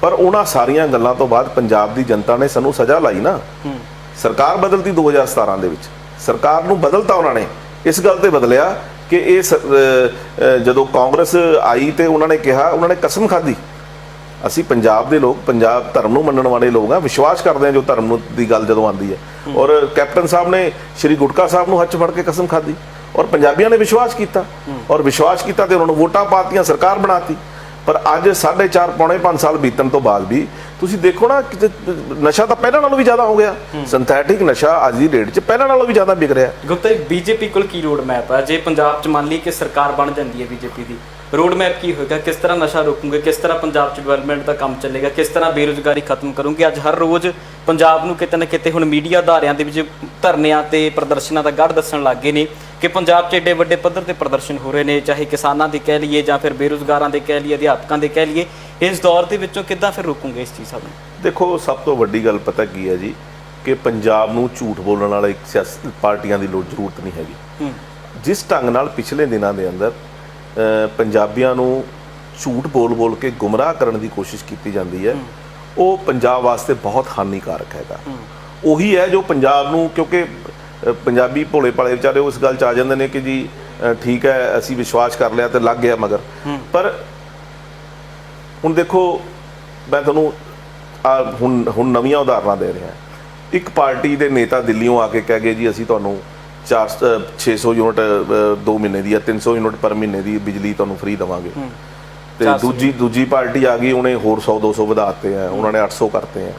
ਪਰ ਉਹਨਾਂ ਸਾਰੀਆਂ ਗੱਲਾਂ ਤੋਂ ਬਾਅਦ ਪੰਜਾਬ ਦੀ ਜਨਤਾ ਨੇ ਸਾਨੂੰ ਸਜ਼ਾ ਲਾਈ ਨਾ। ਸਰਕਾਰ ਬਦਲਦੀ 2017 ਦੇ ਵਿੱਚ, ਸਰਕਾਰ ਨੂੰ ਬਦਲਤਾ ਉਹਨਾਂ ਨੇ ਇਸ ਗੱਲ ਤੇ ਬਦਲਿਆ ਕਿ ਇਹ ਜਦੋਂ ਕਾਂਗਰਸ ਆਈ ਤੇ ਉਹਨਾਂ ਨੇ ਕਿਹਾ, ਉਹਨਾਂ ਨੇ ਕਸਮ ਖਾਧੀ, ਅਸੀਂ ਪੰਜਾਬ ਦੇ ਲੋਕ, ਪੰਜਾਬ ਧਰਮ ਨੂੰ ਮੰਨਣ ਵਾਲੇ ਲੋਕ ਆ, ਵਿਸ਼ਵਾਸ ਕਰਦੇ ਹਾਂ ਜੋ ਧਰਮ ਨੂੰ ਦੀ ਗੱਲ ਜਦੋਂ ਆਉਂਦੀ ਹੈ। ਔਰ ਕੈਪਟਨ ਸਾਹਿਬ ਨੇ ਸ਼੍ਰੀ ਗੁਟਕਾ ਸਾਹਿਬ ਨੂੰ ਹੱਥ 'ਚ ਫੜ ਕੇ ਕਸਮ ਖਾਧੀ ਔਰ ਪੰਜਾਬੀਆਂ ਨੇ ਵਿਸ਼ਵਾਸ ਕੀਤਾ ਔਰ ਵਿਸ਼ਵਾਸ ਕੀਤਾ ਤੇ ਉਹਨਾਂ ਨੂੰ ਵੋਟਾਂ ਪਾਤੀਆਂ, ਸਰਕਾਰ ਬਣਾਤੀ। ਪਰ ਅੱਜ 4.5 ਪੌਣੇ 5 ਸਾਲ ਬੀਤਣ ਤੋਂ ਬਾਅਦ ਵੀ ਤੁਸੀਂ ਦੇਖੋ ਨਾ, ਨਸ਼ਾ ਤਾਂ ਪਹਿਲਾਂ ਨਾਲੋਂ ਵੀ ਜ਼ਿਆਦਾ ਹੋ ਗਿਆ। ਸਿੰਥੈਟਿਕ ਨਸ਼ਾ ਅੱਜ ਦੀ ਡੇਟ 'ਚ ਪਹਿਲਾਂ ਨਾਲੋਂ ਵੀ ਜ਼ਿਆਦਾ ਵਿਕ ਰਿਹਾ। ਗੁਪਤਾ ਜੀ, ਬੀਜੇਪੀ ਕੋਲ ਕੀ ਰੋਡ ਮੈਪ ਹੈ? ਜੇ ਪੰਜਾਬ 'ਚ ਮੰਨ ਲਈ ਕਿ ਸਰਕਾਰ ਬਣ ਜਾਂਦੀ ਹੈ ਬੀਜੇਪੀ ਦੀ, ਰੋਡ ਮੈਪ ਕੀ ਹੋਏਗਾ? ਕਿਸ ਤਰ੍ਹਾਂ ਨਸ਼ਾ ਰੋਕੂਗੇ? ਕਿਸ ਤਰ੍ਹਾਂ ਪੰਜਾਬ 'ਚ ਡਿਵੈਲਪਮੈਂਟ ਦਾ ਕੰਮ ਚੱਲੇਗਾ? ਕਿਸ ਤਰ੍ਹਾਂ ਬੇਰੁਜ਼ਗਾਰੀ ਖਤਮ ਕਰੂਗੇ? ਅੱਜ ਹਰ ਰੋਜ਼ ਪੰਜਾਬ ਨੂੰ ਕਿਤੇ ਨਾ ਕਿਤੇ ਹੁਣ ਮੀਡੀਆ ਅਦਾਰਿਆਂ ਦੇ ਵਿੱਚ ਧਰਨਿਆਂ ਤੇ ਪ੍ਰਦਰਸ਼ਨਾਂ ਦਾ ਗੜ੍ਹ ਦੱਸਣ ਲੱਗ ਗਏ ਨੇ ਕਿ ਪੰਜਾਬ 'ਚ ਏਡੇ ਵੱਡੇ ਪੱਧਰ ਤੇ ਪ੍ਰਦਰਸ਼ਨ ਹੋ ਰਹੇ ਨੇ, ਚਾਹੇ ਕਿਸਾਨਾਂ ਦੇ ਕਹਿ ਲਈਏ ਜਾਂ ਫਿਰ ਬੇਰੁਜ਼ਗਾਰਾਂ ਦੇ ਕਹਿ ਲਈਏ, ਅਧਿਆਪਕਾਂ ਦੇ ਕਹਿ ਲਈਏ। ਇਸ ਦੌਰ ਦੇ ਵਿੱਚੋਂ ਕਿੱਦਾਂ ਫਿਰ ਰੋਕੂਗੇ ਇਸ ਚੀਜ਼ ਨੂੰ? ਦੇਖੋ, ਸਭ ਤੋਂ ਵੱਡੀ ਗੱਲ ਪਤਾ ਕੀ ਹੈ ਜੀ, ਕਿ ਪੰਜਾਬ ਨੂੰ ਝੂਠ ਬੋਲਣ ਵਾਲੇ ਸਿਆਸੀ ਪਾਰਟੀਆਂ ਦੀ ਜ਼ਰੂਰਤ ਨਹੀਂ ਹੈਗੀ। ਜਿਸ ਢੰਗ ਨਾਲ ਪਿਛਲੇ ਦਿਨਾਂ ਦੇ ਅੰਦਰ ਪੰਜਾਬੀਆਂ ਨੂੰ ਝੂਠ ਬੋਲ ਕੇ ਗੁੰਮਰਾਹ ਕਰਨ ਦੀ ਕੋਸ਼ਿਸ਼ ਕੀਤੀ ਜਾਂਦੀ ਹੈ, ਉਹ ਪੰਜਾਬ ਵਾਸਤੇ ਬਹੁਤ ਹਾਨੀਕਾਰਕ ਹੈਗਾ। ਉਹੀ ਹੈ ਜੋ ਪੰਜਾਬ ਨੂੰ, ਕਿਉਂਕਿ ਪੰਜਾਬੀ ਭੋਲੇ ਭਾਲੇ ਵਿਚਾਰੇ ਉਸ ਗੱਲ 'ਚ ਆ ਜਾਂਦੇ ਨੇ ਕਿ ਜੀ ਠੀਕ ਹੈ, ਅਸੀਂ ਵਿਸ਼ਵਾਸ ਕਰ ਲਿਆ ਤੇ ਲੱਗ ਗਿਆ ਮਗਰ। ਪਰ ਹੁਣ ਦੇਖੋ, ਮੈਂ ਤੁਹਾਨੂੰ ਹੁਣ ਨਵੀਆਂ ਉਦਾਹਰਨਾਂ ਦੇ ਰਿਹਾ। ਇੱਕ ਪਾਰਟੀ ਦੇ ਨੇਤਾ ਦਿੱਲੀੋਂ ਆ ਕੇ ਕਹਿ ਗਏ ਜੀ ਅਸੀਂ ਤੁਹਾਨੂੰ 600 ਯੂਨਿਟ 2 ਮਹੀਨੇ ਦੀ ਜਾਂ 300 ਯੂਨਿਟ ਪਰ ਮਹੀਨੇ ਦੀ ਬਿਜਲੀ ਤੁਹਾਨੂੰ ਫ੍ਰੀ ਦੇਵਾਂਗੇ। ਤੇ ਦੂਜੀ ਪਾਰਟੀ ਆ ਗਈ, ਉਹਨੇ ਹੋਰ 100-200 ਵਧਾਤੇ ਆ, ਉਹਨਾਂ ਨੇ 800 ਕਰਤੇ ਆ।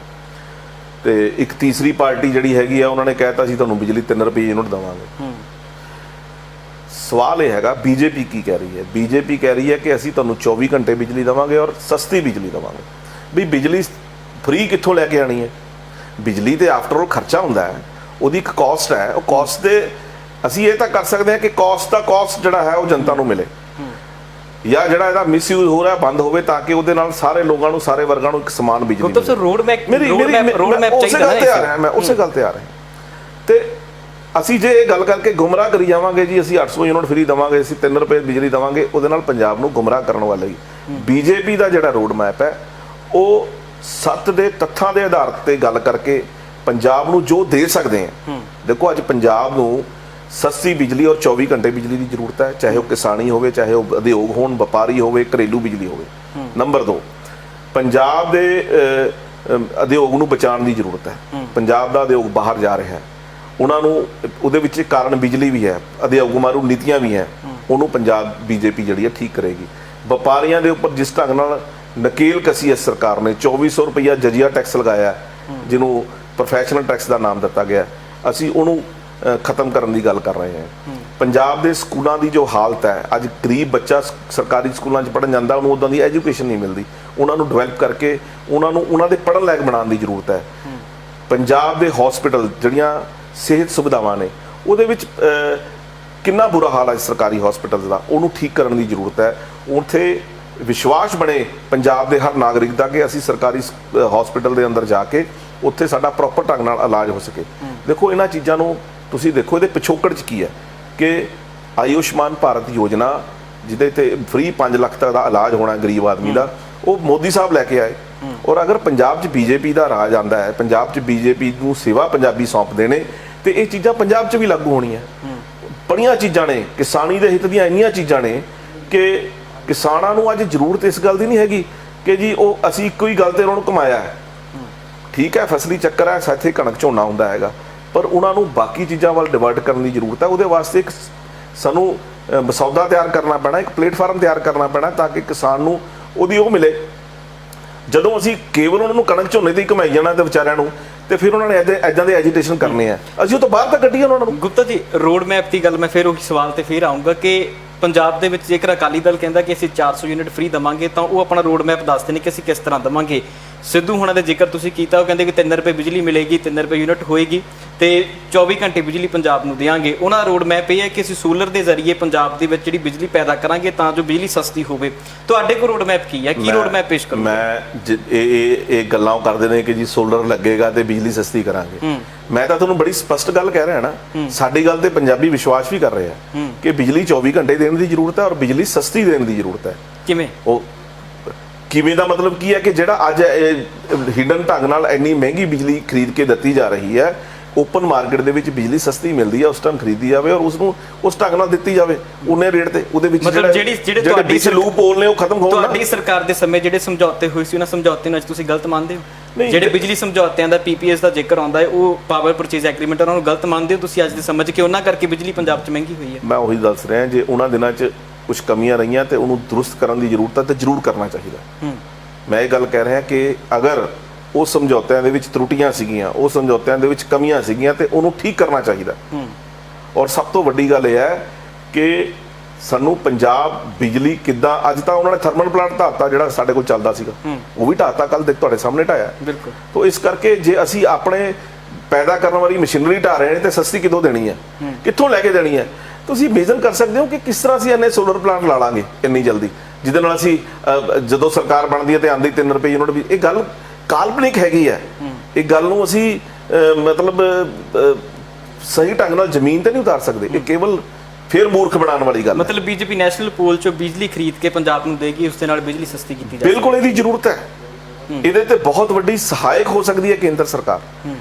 ਤੇ ਇੱਕ ਤੀਸਰੀ ਪਾਰਟੀ ਜਿਹੜੀ ਹੈਗੀ ਆ, ਉਹਨਾਂ ਨੇ ਕਹਿਤਾ ਸੀ ਤੁਹਾਨੂੰ ਬਿਜਲੀ 3 ਰੁਪਏ ਯੂਨਿਟ ਦੇਵਾਂਗੇ। ਸਵਾਲ ਇਹ ਹੈਗਾ, ਬੀਜੇਪੀ ਕੀ ਕਹਿ ਰਹੀ ਹੈ? ਬੀਜੇਪੀ ਕਹਿ ਰਹੀ ਹੈ ਕਿ ਅਸੀਂ ਤੁਹਾਨੂੰ 24 ਘੰਟੇ ਬਿਜਲੀ ਦੇਵਾਂਗੇ ਔਰ ਸਸਤੀ ਬਿਜਲੀ ਦੇਵਾਂਗੇ। ਵੀ ਬਿਜਲੀ ਫ੍ਰੀ ਕਿੱਥੋਂ ਲੈ ਕੇ ਆਣੀ ਹੈ? ਬਿਜਲੀ ਤੇ ਆਫਟਰ ਆਲ ਖਰਚਾ ਹੁੰਦਾ ਹੈ, ਉਹਦੀ ਇੱਕ ਕਾਸਟ ਹੈ। ਉਹ ਕਾਸਟ ਦੇ ਅਸੀਂ ਇਹ ਤਾਂ ਕਰ ਸਕਦੇ ਹਾਂ ਕਿ ਕਾਸਟ ਜਿਹੜਾ ਹੈ ਉਹ ਜਨਤਾ ਨੂੰ ਮਿਲੇ, ਜਾਂ ਜਿਹੜਾ ਇਹਦਾ ਮਿਸਯੂਜ਼ ਹੋ ਰਿਹਾ ਬੰਦ ਹੋਵੇ, ਤਾਂ ਕਿ ਉਹਦੇ ਨਾਲ ਸਾਰੇ ਲੋਕਾਂ ਨੂੰ, ਸਾਰੇ ਵਰਗਾਂ ਨੂੰ ਇੱਕ ਸਮਾਨ ਬਿਜਲੀ ਮਿਲੇ। ਸਰ ਰੋਡ ਮੈਪ ਉਸੇ ਗੱਲ ਤੇ ਆ ਰਿਹਾ। ਤੇ ਅਸੀਂ ਜੇ ਇਹ ਗੱਲ ਕਰਕੇ ਗੁੰਮਰਾਹ ਕਰੀ ਜਾਵਾਂਗੇ ਜੀ ਅਸੀਂ 800 ਯੂਨਿਟ ਫ੍ਰੀ ਦੇਵਾਂਗੇ, ਅਸੀਂ 3 ਰੁਪਏ ਬਿਜਲੀ ਦੇਵਾਂਗੇ, ਉਹਦੇ ਨਾਲ ਪੰਜਾਬ ਨੂੰ ਗੁੰਮਰਾਹ ਕਰਨ ਵਾਲਾ ਹੀ ਬੀਜੇਪੀ ਦਾ ਜਿਹੜਾ ਰੋਡ ਮੈਪ ਹੈ, ਉਹ ਸੱਤ ਦੇ ਤੱਥਾਂ ਦੇ ਆਧਾਰ ਤੇ ਗੱਲ ਕਰਕੇ ਪੰਜਾਬ ਨੂੰ ਜੋ ਦੇ ਸਕਦੇ ਆ। ਦੇਖੋ, ਅੱਜ ਪੰਜਾਬ ਨੂੰ ਸਸਤੀ ਬਿਜਲੀ ਔਰ 24 ਘੰਟੇ ਬਿਜਲੀ ਦੀ ਜ਼ਰੂਰਤ ਹੈ, ਚਾਹੇ ਉਹ ਕਿਸਾਨੀ ਹੋਵੇ, ਚਾਹੇ ਉਹ ਉਦਯੋਗ ਹੋਣ, ਵਪਾਰੀ ਹੋਵੇ, ਘਰੇਲੂ ਬਿਜਲੀ ਹੋਵੇ। ਨੰਬਰ 2, ਪੰਜਾਬ ਦੇ ਉਦਯੋਗ ਨੂੰ ਬਚਾਉਣ ਦੀ ਜ਼ਰੂਰਤ ਹੈ। ਪੰਜਾਬ ਦਾ ਉਦਯੋਗ ਬਾਹਰ ਜਾ ਰਿਹਾ ਹੈ, ਉਹਨਾਂ ਨੂੰ ਉਹਦੇ ਵਿੱਚ ਕਾਰਨ ਬਿਜਲੀ ਵੀ ਹੈ, ਉਦਯੋਗ ਮਾਰੂ ਨੀਤੀਆਂ ਵੀ ਹੈ, ਉਹਨੂੰ ਪੰਜਾਬ ਬੀਜੇਪੀ ਜਿਹੜੀ ਹੈ ਠੀਕ ਕਰੇਗੀ। ਵਪਾਰੀਆਂ ਦੇ ਉੱਪਰ ਜਿਸ ਢੰਗ ਨਾਲ ਨਕੇਲ ਕਸੀ ਹੈ ਸਰਕਾਰ ਨੇ, 2400 ਰੁਪਈਆ ਜਜੀਆ ਟੈਕਸ ਲਗਾਇਆ, ਜਿਹਨੂੰ ਪ੍ਰੋਫੈਸ਼ਨਲ ਟੈਕਸ ਦਾ ਨਾਮ ਦਿੱਤਾ ਗਿਆ, ਅਸੀਂ ਉਹਨੂੰ ਖਤਮ ਕਰਨ ਦੀ ਗੱਲ ਕਰ ਰਹੇ ਹਾਂ। ਪੰਜਾਬ ਦੇ ਸਕੂਲਾਂ ਦੀ ਜੋ ਹਾਲਤ ਹੈ, ਅੱਜ ਗਰੀਬ ਬੱਚਾ ਸਰਕਾਰੀ ਸਕੂਲਾਂ 'ਚ ਪੜ੍ਹਨ ਜਾਂਦਾ, ਉਹਨੂੰ ਉੱਦਾਂ ਦੀ ਐਜੂਕੇਸ਼ਨ ਨਹੀਂ ਮਿਲਦੀ। ਉਹਨਾਂ ਨੂੰ ਡਿਵੈਲਪ ਕਰਕੇ ਉਹਨਾਂ ਨੂੰ ਉਹਨਾਂ ਦੇ ਪੜ੍ਹਨ ਲਾਇਕ ਬਣਾਉਣ ਦੀ ਜ਼ਰੂਰਤ ਹੈ। ਪੰਜਾਬ ਦੇ ਹਸਪੀਟਲ, ਜਿਹੜੀਆਂ ਸਿਹਤ ਸੁਵਿਧਾਵਾਂ ਨੇ, ਉਹਦੇ ਵਿੱਚ ਕਿੰਨਾ ਬੁਰਾ ਹਾਲ ਹੈ ਸਰਕਾਰੀ ਹਸਪੀਟਲ ਦਾ, ਉਹਨੂੰ ਠੀਕ ਕਰਨ ਦੀ ਜ਼ਰੂਰਤ ਹੈ। ਉੱਥੇ ਵਿਸ਼ਵਾਸ ਬਣੇ ਪੰਜਾਬ ਦੇ ਹਰ ਨਾਗਰਿਕ ਦਾ ਕਿ ਅਸੀਂ ਸਰਕਾਰੀ ਹਸਪੀਟਲ ਦੇ ਅੰਦਰ ਜਾ ਕੇ ਉੱਥੇ ਸਾਡਾ ਪ੍ਰੋਪਰ ਢੰਗ ਨਾਲ ਇਲਾਜ ਹੋ ਸਕੇ। ਦੇਖੋ, ਇਹਨਾਂ ਚੀਜ਼ਾਂ ਨੂੰ ਤੁਸੀਂ ਦੇਖੋ, ਇਹਦੇ ਪਿਛੋਕੜ 'ਚ ਕੀ ਹੈ ਕਿ ਆਯੁਸ਼ਮਾਨ ਭਾਰਤ ਯੋਜਨਾ, ਜਿਹਦੇ ਤੇ ਫ੍ਰੀ 5 ਲੱਖ ਤੱਕ ਦਾ ਇਲਾਜ ਹੋਣਾ ਗਰੀਬ ਆਦਮੀ ਦਾ, ਉਹ ਮੋਦੀ ਸਾਹਿਬ ਲੈ ਕੇ ਆਏ। ਔਰ ਅਗਰ ਪੰਜਾਬ 'ਚ ਬੀਜੇਪੀ ਦਾ ਰਾਜ ਆਉਂਦਾ ਹੈ, ਪੰਜਾਬ 'ਚ ਬੀਜੇਪੀ ਨੂੰ ਸੇਵਾ ਪੰਜਾਬੀ ਸੌਂਪਦੇ ਨੇ, ਤੇ ਇਹ ਚੀਜ਼ਾਂ ਪੰਜਾਬ 'ਚ ਵੀ ਲਾਗੂ ਹੋਣੀਆਂ। ਬੜੀਆਂ ਚੀਜ਼ਾਂ ਨੇ, ਕਿਸਾਨੀ ਦੇ ਹਿੱਤ ਦੀਆਂ ਇੰਨੀਆਂ ਚੀਜ਼ਾਂ ਨੇ ਕਿ ਕਿਸਾਨਾਂ ਨੂੰ ਅੱਜ ਜ਼ਰੂਰਤ ਇਸ ਗੱਲ ਦੀ ਨਹੀਂ ਹੈਗੀ ਕਿ ਜੀ ਉਹ ਅਸੀਂ ਇੱਕੋ ਹੀ ਗੱਲ ਤੇ ਉਹਨਾਂ ਨੂੰ ਕਮਾਇਆ ਹੈ। ਠੀਕ ਹੈ, ਫਸਲੀ ਚੱਕਰ ਹੈ, ਇੱਥੇ ਕਣਕ ਝੋਨਾ ਹੁੰਦਾ ਹੈਗਾ, ਪਰ ਉਹਨਾਂ ਨੂੰ ਬਾਕੀ ਚੀਜ਼ਾਂ ਵੱਲ ਡਿਵਰਟ ਕਰਨ ਦੀ ਜ਼ਰੂਰਤ ਹੈ। ਉਹਦੇ ਵਾਸਤੇ ਇੱਕ ਸਾਨੂੰ ਮਸੌਦਾ ਤਿਆਰ ਕਰਨਾ ਪੈਣਾ, ਇੱਕ ਪਲੇਟਫਾਰਮ ਤਿਆਰ ਕਰਨਾ ਪੈਣਾ, ਤਾਂ ਕਿ ਕਿਸਾਨ ਨੂੰ ਉਹਦੀ ਉਹ ਮਿਲੇ। ਜਦੋਂ ਅਸੀਂ ਕੇਵਲ ਉਹਨਾਂ ਨੂੰ ਕਣਕ ਝੋਨੇ ਦੀ ਕਮਾਈ ਜਾਣਾ ਤੇ ਵਿਚਾਰਿਆਂ ਨੂੰ, ਤੇ ਫਿਰ ਉਹਨਾਂ ਨੇ ਇੱਦਾਂ ਦੇ ਐਜੀਟੇਸ਼ਨ ਕਰਨੇ ਆ, ਅਸੀਂ ਉਹ ਤੋਂ ਬਾਹਰ ਤਾਂ ਕੱਢੀਏ ਉਹਨਾਂ ਨੂੰ। ਗੁਪਤਾ ਜੀ, ਰੋਡ ਮੈਪ ਦੀ ਗੱਲ ਮੈਂ ਫਿਰ ਉਹੀ ਸਵਾਲ ਤੇ ਫਿਰ ਆਊਂਗਾ ਕਿ ਪੰਜਾਬ ਦੇ ਵਿੱਚ ਜੇਕਰ ਅਕਾਲੀ ਦਲ ਕਹਿੰਦਾ ਕਿ ਅਸੀਂ 400 ਯੂਨਿਟ ਫ੍ਰੀ ਦੇਵਾਂਗੇ, ਤਾਂ ਉਹ ਆਪਣਾ ਰੋਡ ਮੈਪ ਦੱਸਦੇ ਨੇ ਕਿ ਅਸੀਂ ਕਿਸ ਤਰ੍ਹਾਂ ਦੇਵਾਂਗੇ। ਸਿੱਧੂ ਹੋਣਾ ਦਾ ਜ਼ਿਕਰ ਤੁਸੀਂ ਕੀਤਾ, ਉਹ ਕਹਿੰਦੇ ਕਿ 3 ਰੁਪਏ ਬਿਜਲੀ ਮਿਲੇਗੀ, 3 ਰੁਪਏ ਯੂਨਿਟ ਹੋਏਗੀ ਤੇ 24 ਘੰਟੇ ਬਿਜਲੀ ਪੰਜਾਬ ਨੂੰ ਦੇਵਾਂਗੇ। ਉਹਨਾਂ ਦਾ ਰੋਡ ਮੈਪ ਇਹ ਹੈ ਕਿ ਅਸੀਂ ਸੋਲਰ ਦੇ ਜ਼ਰੀਏ ਪੰਜਾਬ ਦੇ ਵਿੱਚ ਜਿਹੜੀ ਬਿਜਲੀ ਪੈਦਾ ਕਰਾਂਗੇ ਤਾਂ ਜੋ ਬਿਜਲੀ ਸਸਤੀ ਹੋਵੇ। ਤੁਹਾਡੇ ਕੋਲ ਰੋਡ ਮੈਪ ਕੀ ਹੈ? ਕੀ ਰੋਡ ਮੈਪ ਪੇਸ਼ ਕਰੋ? ਇਹ ਗੱਲਾਂ ਕਰਦੇ ਨੇ ਕਿ ਜੀ ਸੋਲਰ ਲੱਗੇਗਾ ਤੇ ਬਿਜਲੀ ਸਸਤੀ ਕਰਾਂਗੇ। ਮੈਂ ਤਾਂ ਤੁਹਾਨੂੰ ਬੜੀ ਸਪਸ਼ਟ ਗੱਲ ਕਹਿ ਰਿਹਾ ਨਾ, ਸਾਡੀ ਗੱਲ ਤੇ ਪੰਜਾਬੀ ਵਿਸ਼ਵਾਸ ਵੀ ਕਰ ਰਹੇ ਆ ਕਿ ਬਿਜਲੀ 24 ਘੰਟੇ ਦੇਣ ਦੀ ਜ਼ਰੂਰਤ ਹੈ ਔਰ ਬਿਜਲੀ ਸਸਤੀ ਦੇਣ ਦੀ ਜ਼ਰੂਰਤ ਹੈ। ਕਿਵੇਂ? ਉਹ ਕਿਵੇਂ ਦਾ ਮਤਲਬ ਕੀ ਹੈ ਕਿ ਜਿਹੜਾ ਅੱਜ ਹਿਡਨ ਢੰਗ ਨਾਲ ਇੰਨੀ ਮਹਿੰਗੀ ਬਿਜਲੀ ਖਰੀਦ ਕੇ ਦਿੱਤੀ ਜਾ ਰਹੀ ਹੈ, ਓਪਨ ਮਾਰਕੀਟ ਦੇ ਵਿੱਚ ਬਿਜਲੀ ਸਸਤੀ ਮਿਲਦੀ ਹੈ ਉਸ ਟਾਈਮ ਖਰੀਦੀ ਜਾਵੇ ਔਰ ਉਸ ਨੂੰ ਉਸ ਢੰਗ ਨਾਲ ਦਿੱਤੀ ਜਾਵੇ ਉਹਨੇ ਰੇਟ ਤੇ। ਉਹਦੇ ਵਿੱਚ ਮਤਲਬ ਜਿਹੜੇ ਤੁਹਾਡੀ ਲੂਪ ਹੋਲ ਨੇ ਉਹ ਖਤਮ ਹੋਣ। ਤੁਹਾਡੀ ਸਰਕਾਰ ਦੇ ਸਮੇਂ ਜਿਹੜੇ ਸਮਝੌਤੇ ਹੋਏ ਸੀ ਉਹਨਾਂ ਸਮਝੌਤਿਆਂ ਨੂੰ ਅੱਜ ਤੁਸੀਂ ਗਲਤ ਮੰਨਦੇ ਹੋ? ਜਿਹੜੇ ਬਿਜਲੀ ਸਮਝੌਤਿਆਂ ਦਾ PPS ਦਾ ਜ਼ਿਕਰ ਆਉਂਦਾ ਹੈ ਉਹ ਪਾਵਰ ਪਰਚੇਜ਼ ਐਗਰੀਮੈਂਟ ਉਹਨਾਂ ਨੂੰ ਗਲਤ ਮੰਨਦੇ ਹੋ ਤੁਸੀਂ ਅੱਜ ਦੇ ਸਮੇਂ 'ਚ ਕਿ ਉਹਨਾਂ ਕਰਕੇ ਬਿਜਲੀ ਪੰਜਾਬ 'ਚ ਮਹਿੰਗੀ ਹੋਈ ਹੈ? ਮੈਂ ਉਹੀ ਦੱਸ ਰਿਹਾ, ਜੇ ਉਹਨਾਂ ਦਿਨਾਂ 'ਚ ਕੁਝ ਕਮੀਆਂ ਰਹੀਆਂ ਤੇ ਉਹਨੂੰ ਦਰੁਸਤ ਕਰਨ ਦੀ ਜ਼ਰੂਰਤ ਹੈ ਤੇ ਜ਼ਰੂਰ ਕਰਨਾ ਚਾਹੀਦਾ। ਮੈਂ ਇਹ ਗੱਲ ਕਹਿ ਰਿਹਾ ਕਿ ਅਗਰ ਉਹ ਸਮਝੌਤਿਆਂ ਦੇ ਵਿੱਚ ਤਰੁੱਟੀਆਂ ਸੀਗੀਆਂ, ਉਹ ਸਮਝੌਤਿਆਂ ਦੇ ਵਿੱਚ ਕਮੀਆਂ ਸੀਗੀਆਂ ਤੇ ਉਹਨੂੰ ਠੀਕ ਕਰਨਾ ਚਾਹੀਦਾ। ਔਰ ਸਭ ਤੋਂ ਵੱਡੀ ਗੱਲ ਇਹ ਹੈ ਕਿ ਸਾਨੂੰ ਪੰਜਾਬ ਬਿਜਲੀ ਕਿੱਦਾਂ, ਅੱਜ ਤਾਂ ਉਹਨਾਂ ਨੇ ਥਰਮਲ ਪਲਾਂਟ ਢਾਤਾ ਜਿਹੜਾ ਸਾਡੇ ਕੋਲ ਚੱਲਦਾ ਸੀਗਾ, ਉਹ ਵੀ ਢਾਤਾ, ਕੱਲ ਦੇ ਤੁਹਾਡੇ ਸਾਹਮਣੇ ਢਾਇਆ। ਬਿਲਕੁਲ। ਤਾਂ ਇਸ ਕਰਕੇ ਜੇ ਅਸੀਂ ਆਪਣੇ ਪੈਦਾ ਕਰਨ ਵਾਲੀ ਮਸ਼ੀਨਰੀ ਢਾ ਰਹੇ ਨੇ ਤੇ ਸਸਤੀ ਕਿੱਥੋਂ ਦੇਣੀ ਹੈ, ਕਿੱਥੋਂ ਲੈ ਕੇ ਦੇਣੀ ਹੈ? ਤੁਸੀਂ ਇਮੇਜਿਨ ਕਰ ਸਕਦੇ ਹੋ ਕਿ ਕਿਸ ਤਰ੍ਹਾਂ ਅਸੀਂ ਇੰਨੇ ਸੋਲਰ ਪਲਾਂਟ ਲਾ ਲਾਂਗੇ ਇੰਨੀ ਜਲਦੀ, ਜਿਹਦੇ ਨਾਲ ਅਸੀਂ ਜਦੋਂ ਸਰਕਾਰ ਬਣਦੀ ਹੈ ਤੇ ਆਂਦੀ 3 ਰੁਪਏ ਯੂਨਿਟ ਵੀ। ਇਹ ਗੱਲ ਕਾਲਪਨਿਕ ਹੈਗੀ ਹੈ। ਇਹ ਗੱਲ ਨੂੰ ਅਸੀਂ ਮਤਲਬ ਸਹੀ ਢੰਗ ਨਾਲ ਜ਼ਮੀਨ ਤੇ ਨਹੀਂ ਉਤਾਰ ਸਕਦੇ। ਇਹ ਕੇਵਲ ਫਿਰ ਮੂਰਖ ਬਣਾਉਣ ਵਾਲੀ ਗੱਲ। ਮਤਲਬ ਬੀਜੇਪੀ ਨੈਸ਼ਨਲ ਪੂਲ ਚੋਂ ਬਿਜਲੀ ਖਰੀਦ ਕੇ ਪੰਜਾਬ ਨੂੰ ਦੇਗੀ, ਉਸ ਦੇ ਨਾਲ ਬਿਜਲੀ ਸਸਤੀ ਕੀਤੀ ਜਾਵੇ। ਬਿਲਕੁਲ ਇਹਦੀ ਜ਼ਰੂਰਤ ਹੈ। ਇਹਦੇ ਤੇ ਬਹੁਤ ਵੱਡੀ ਸਹਾਇਕ ਹੋ ਸਕਦੀ ਹੈ ਕੇਂਦਰ ਸਰਕਾਰ,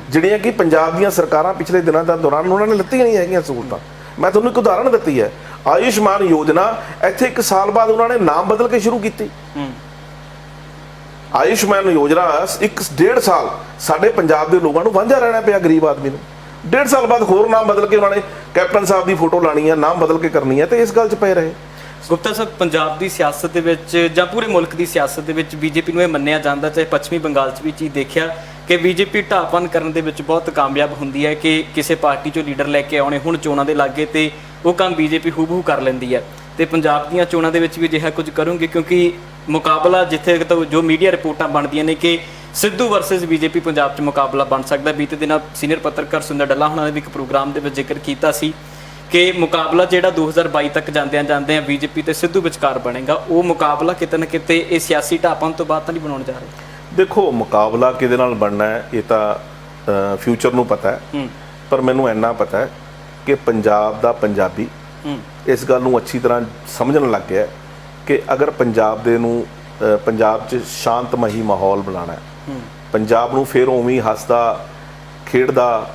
ਜਿਹੜੀਆਂ ਕਿ ਪੰਜਾਬ ਦੀਆਂ ਸਰਕਾਰਾਂ ਪਿਛਲੇ ਦਿਨਾਂ ਦਾ ਦੌਰਾਨ ਉਹਨਾਂ ਨੇ ਲੱਤੀਆਂ ਨਹੀਂ ਹੈਗੀਆਂ ਸਹੂਲਤਾਂ। ਮੈਂ ਤੁਹਾਨੂੰ ਇੱਕ ਉਦਾਹਰਣ ਦਿੱਤੀ ਹੈ, ਆਯੁਸ਼ਮਾਨ ਯੋਜਨਾ ਇੱਥੇ 1 ਸਾਲ ਬਾਅਦ ਉਹਨਾਂ ਨੇ ਨਾਮ ਬਦਲ ਕੇ ਸ਼ੁਰੂ ਕੀਤੀ। ਆਯੁਸ਼ਮਾਨ ਯੋਜਨਾ 1.5 ਸਾਲ ਸਾਡੇ ਪੰਜਾਬ ਦੇ ਲੋਕਾਂ ਨੂੰ ਵਾਂਝਾ ਰਹਿਣਾ ਪਿਆ, ਗਰੀਬ ਆਦਮੀ ਨੂੰ। 1.5 ਸਾਲ ਬਾਅਦ ਹੋਰ ਨਾਮ ਬਦਲ ਕੇ ਉਹਨਾਂ ਨੇ ਕੈਪਟਨ ਸਾਹਿਬ ਦੀ ਫੋਟੋ ਲਾਣੀ ਹੈ, ਨਾਮ ਬਦਲ ਕੇ ਕਰਨੀ ਹੈ, ਤੇ ਇਸ ਗੱਲ 'ਚ ਪਏ ਰਹੇ। ਗੁਪਤਾ ਸਾਹਿਬ, ਪੰਜਾਬ ਦੀ ਸਿਆਸਤ ਦੇ ਵਿੱਚ ਜਾਂ ਪੂਰੇ ਮੁਲਕ ਦੀ ਸਿਆਸਤ ਦੇ ਵਿੱਚ ਬੀਜੇਪੀ ਨੂੰ ਇਹ ਮੰਨਿਆ ਜਾਂਦਾ, ਚਾਹੇ ਪੱਛਮੀ ਬੰਗਾਲ 'ਚ ਵੀ ਚੀਜ਼ ਦੇਖਿਆ ਕਿ ਬੀਜੇਪੀ ਢਾਹਪਨ ਕਰਨ ਦੇ ਵਿੱਚ ਬਹੁਤ ਕਾਮਯਾਬ ਹੁੰਦੀ ਹੈ ਕਿ ਕਿਸੇ ਪਾਰਟੀ 'ਚੋਂ ਲੀਡਰ ਲੈ ਕੇ ਆਉਣੇ ਹੁਣ ਚੋਣਾਂ ਦੇ ਲਾਗੇ ਤੇ ਉਹ ਕੰਮ ਬੀਜੇਪੀ ਹੂਬਹੂ ਕਰ ਲੈਂਦੀ ਹੈ। ਤੇ ਪੰਜਾਬ ਦੀਆਂ ਚੋਣਾਂ ਦੇ ਵਿੱਚ ਵੀ ਅਜਿਹਾ ਕੁਝ ਕਰੂੰਗੇ ਕਿਉਂਕਿ ਮੁਕਾਬਲਾ ਜਿੱਥੇ ਜੋ ਮੀਡੀਆ ਰਿਪੋਰਟਾਂ ਬਣਦੀਆਂ ਨੇ ਕਿ ਸਿੱਧੂ ਵਰਸਸ ਬੀਜੇਪੀ ਪੰਜਾਬ 'ਚ ਮੁਕਾਬਲਾ ਬਣ ਸਕਦਾ। ਬੀਤੇ ਦਿਨਾਂ ਸੀਨੀਅਰ ਪੱਤਰਕਾਰ ਸੁੰਦਰ ਡੱਲਾ ਹੁਣਾਂ ਨੇ ਵੀ ਇੱਕ ਪ੍ਰੋਗਰਾਮ ਦੇ ਵਿੱਚ ਜ਼ਿਕਰ ਕੀਤਾ ਸੀ ਕਿ ਮੁਕਾਬਲਾ ਜਿਹੜਾ 2022 ਤੱਕ ਜਾਂਦਿਆਂ ਬੀਜੇਪੀ ਤੇ ਸਿੱਧੂ ਵਿਚਕਾਰ ਬਣੇਗਾ। ਉਹ ਮੁਕਾਬਲਾ ਕਿਤੇ ਨਾ ਕਿਤੇ ਇਹ ਸਿਆਸੀ ਢਾਹਪਨ ਤੋਂ ਬਾਅਦ ਤਾਂ ਨਹੀਂ ਬਣਾਉਣ ਜਾ ਰਹੇ? ਦੇਖੋ, ਮੁਕਾਬਲਾ ਕਿਹਦੇ ਨਾਲ ਬਣਨਾ ਹੈ ਇਹ ਤਾਂ ਫਿਊਚਰ ਨੂੰ ਪਤਾ ਹੈ, ਪਰ ਮੈਨੂੰ ਇੰਨਾ ਪਤਾ ਹੈ ਕਿ ਪੰਜਾਬ ਦਾ ਪੰਜਾਬੀ ਇਸ ਗੱਲ ਨੂੰ ਅੱਛੀ ਤਰ੍ਹਾਂ ਸਮਝਣ ਲੱਗ ਗਿਆ ਕਿ ਅਗਰ ਪੰਜਾਬ ਪੰਜਾਬ 'ਚ ਸ਼ਾਂਤਮਈ ਮਾਹੌਲ ਬਣਾਉਣਾ ਹੈ, ਪੰਜਾਬ ਨੂੰ ਫਿਰ ਉਵੇਂ ਹੀ ਹੱਸਦਾ ਖੇਡਦਾ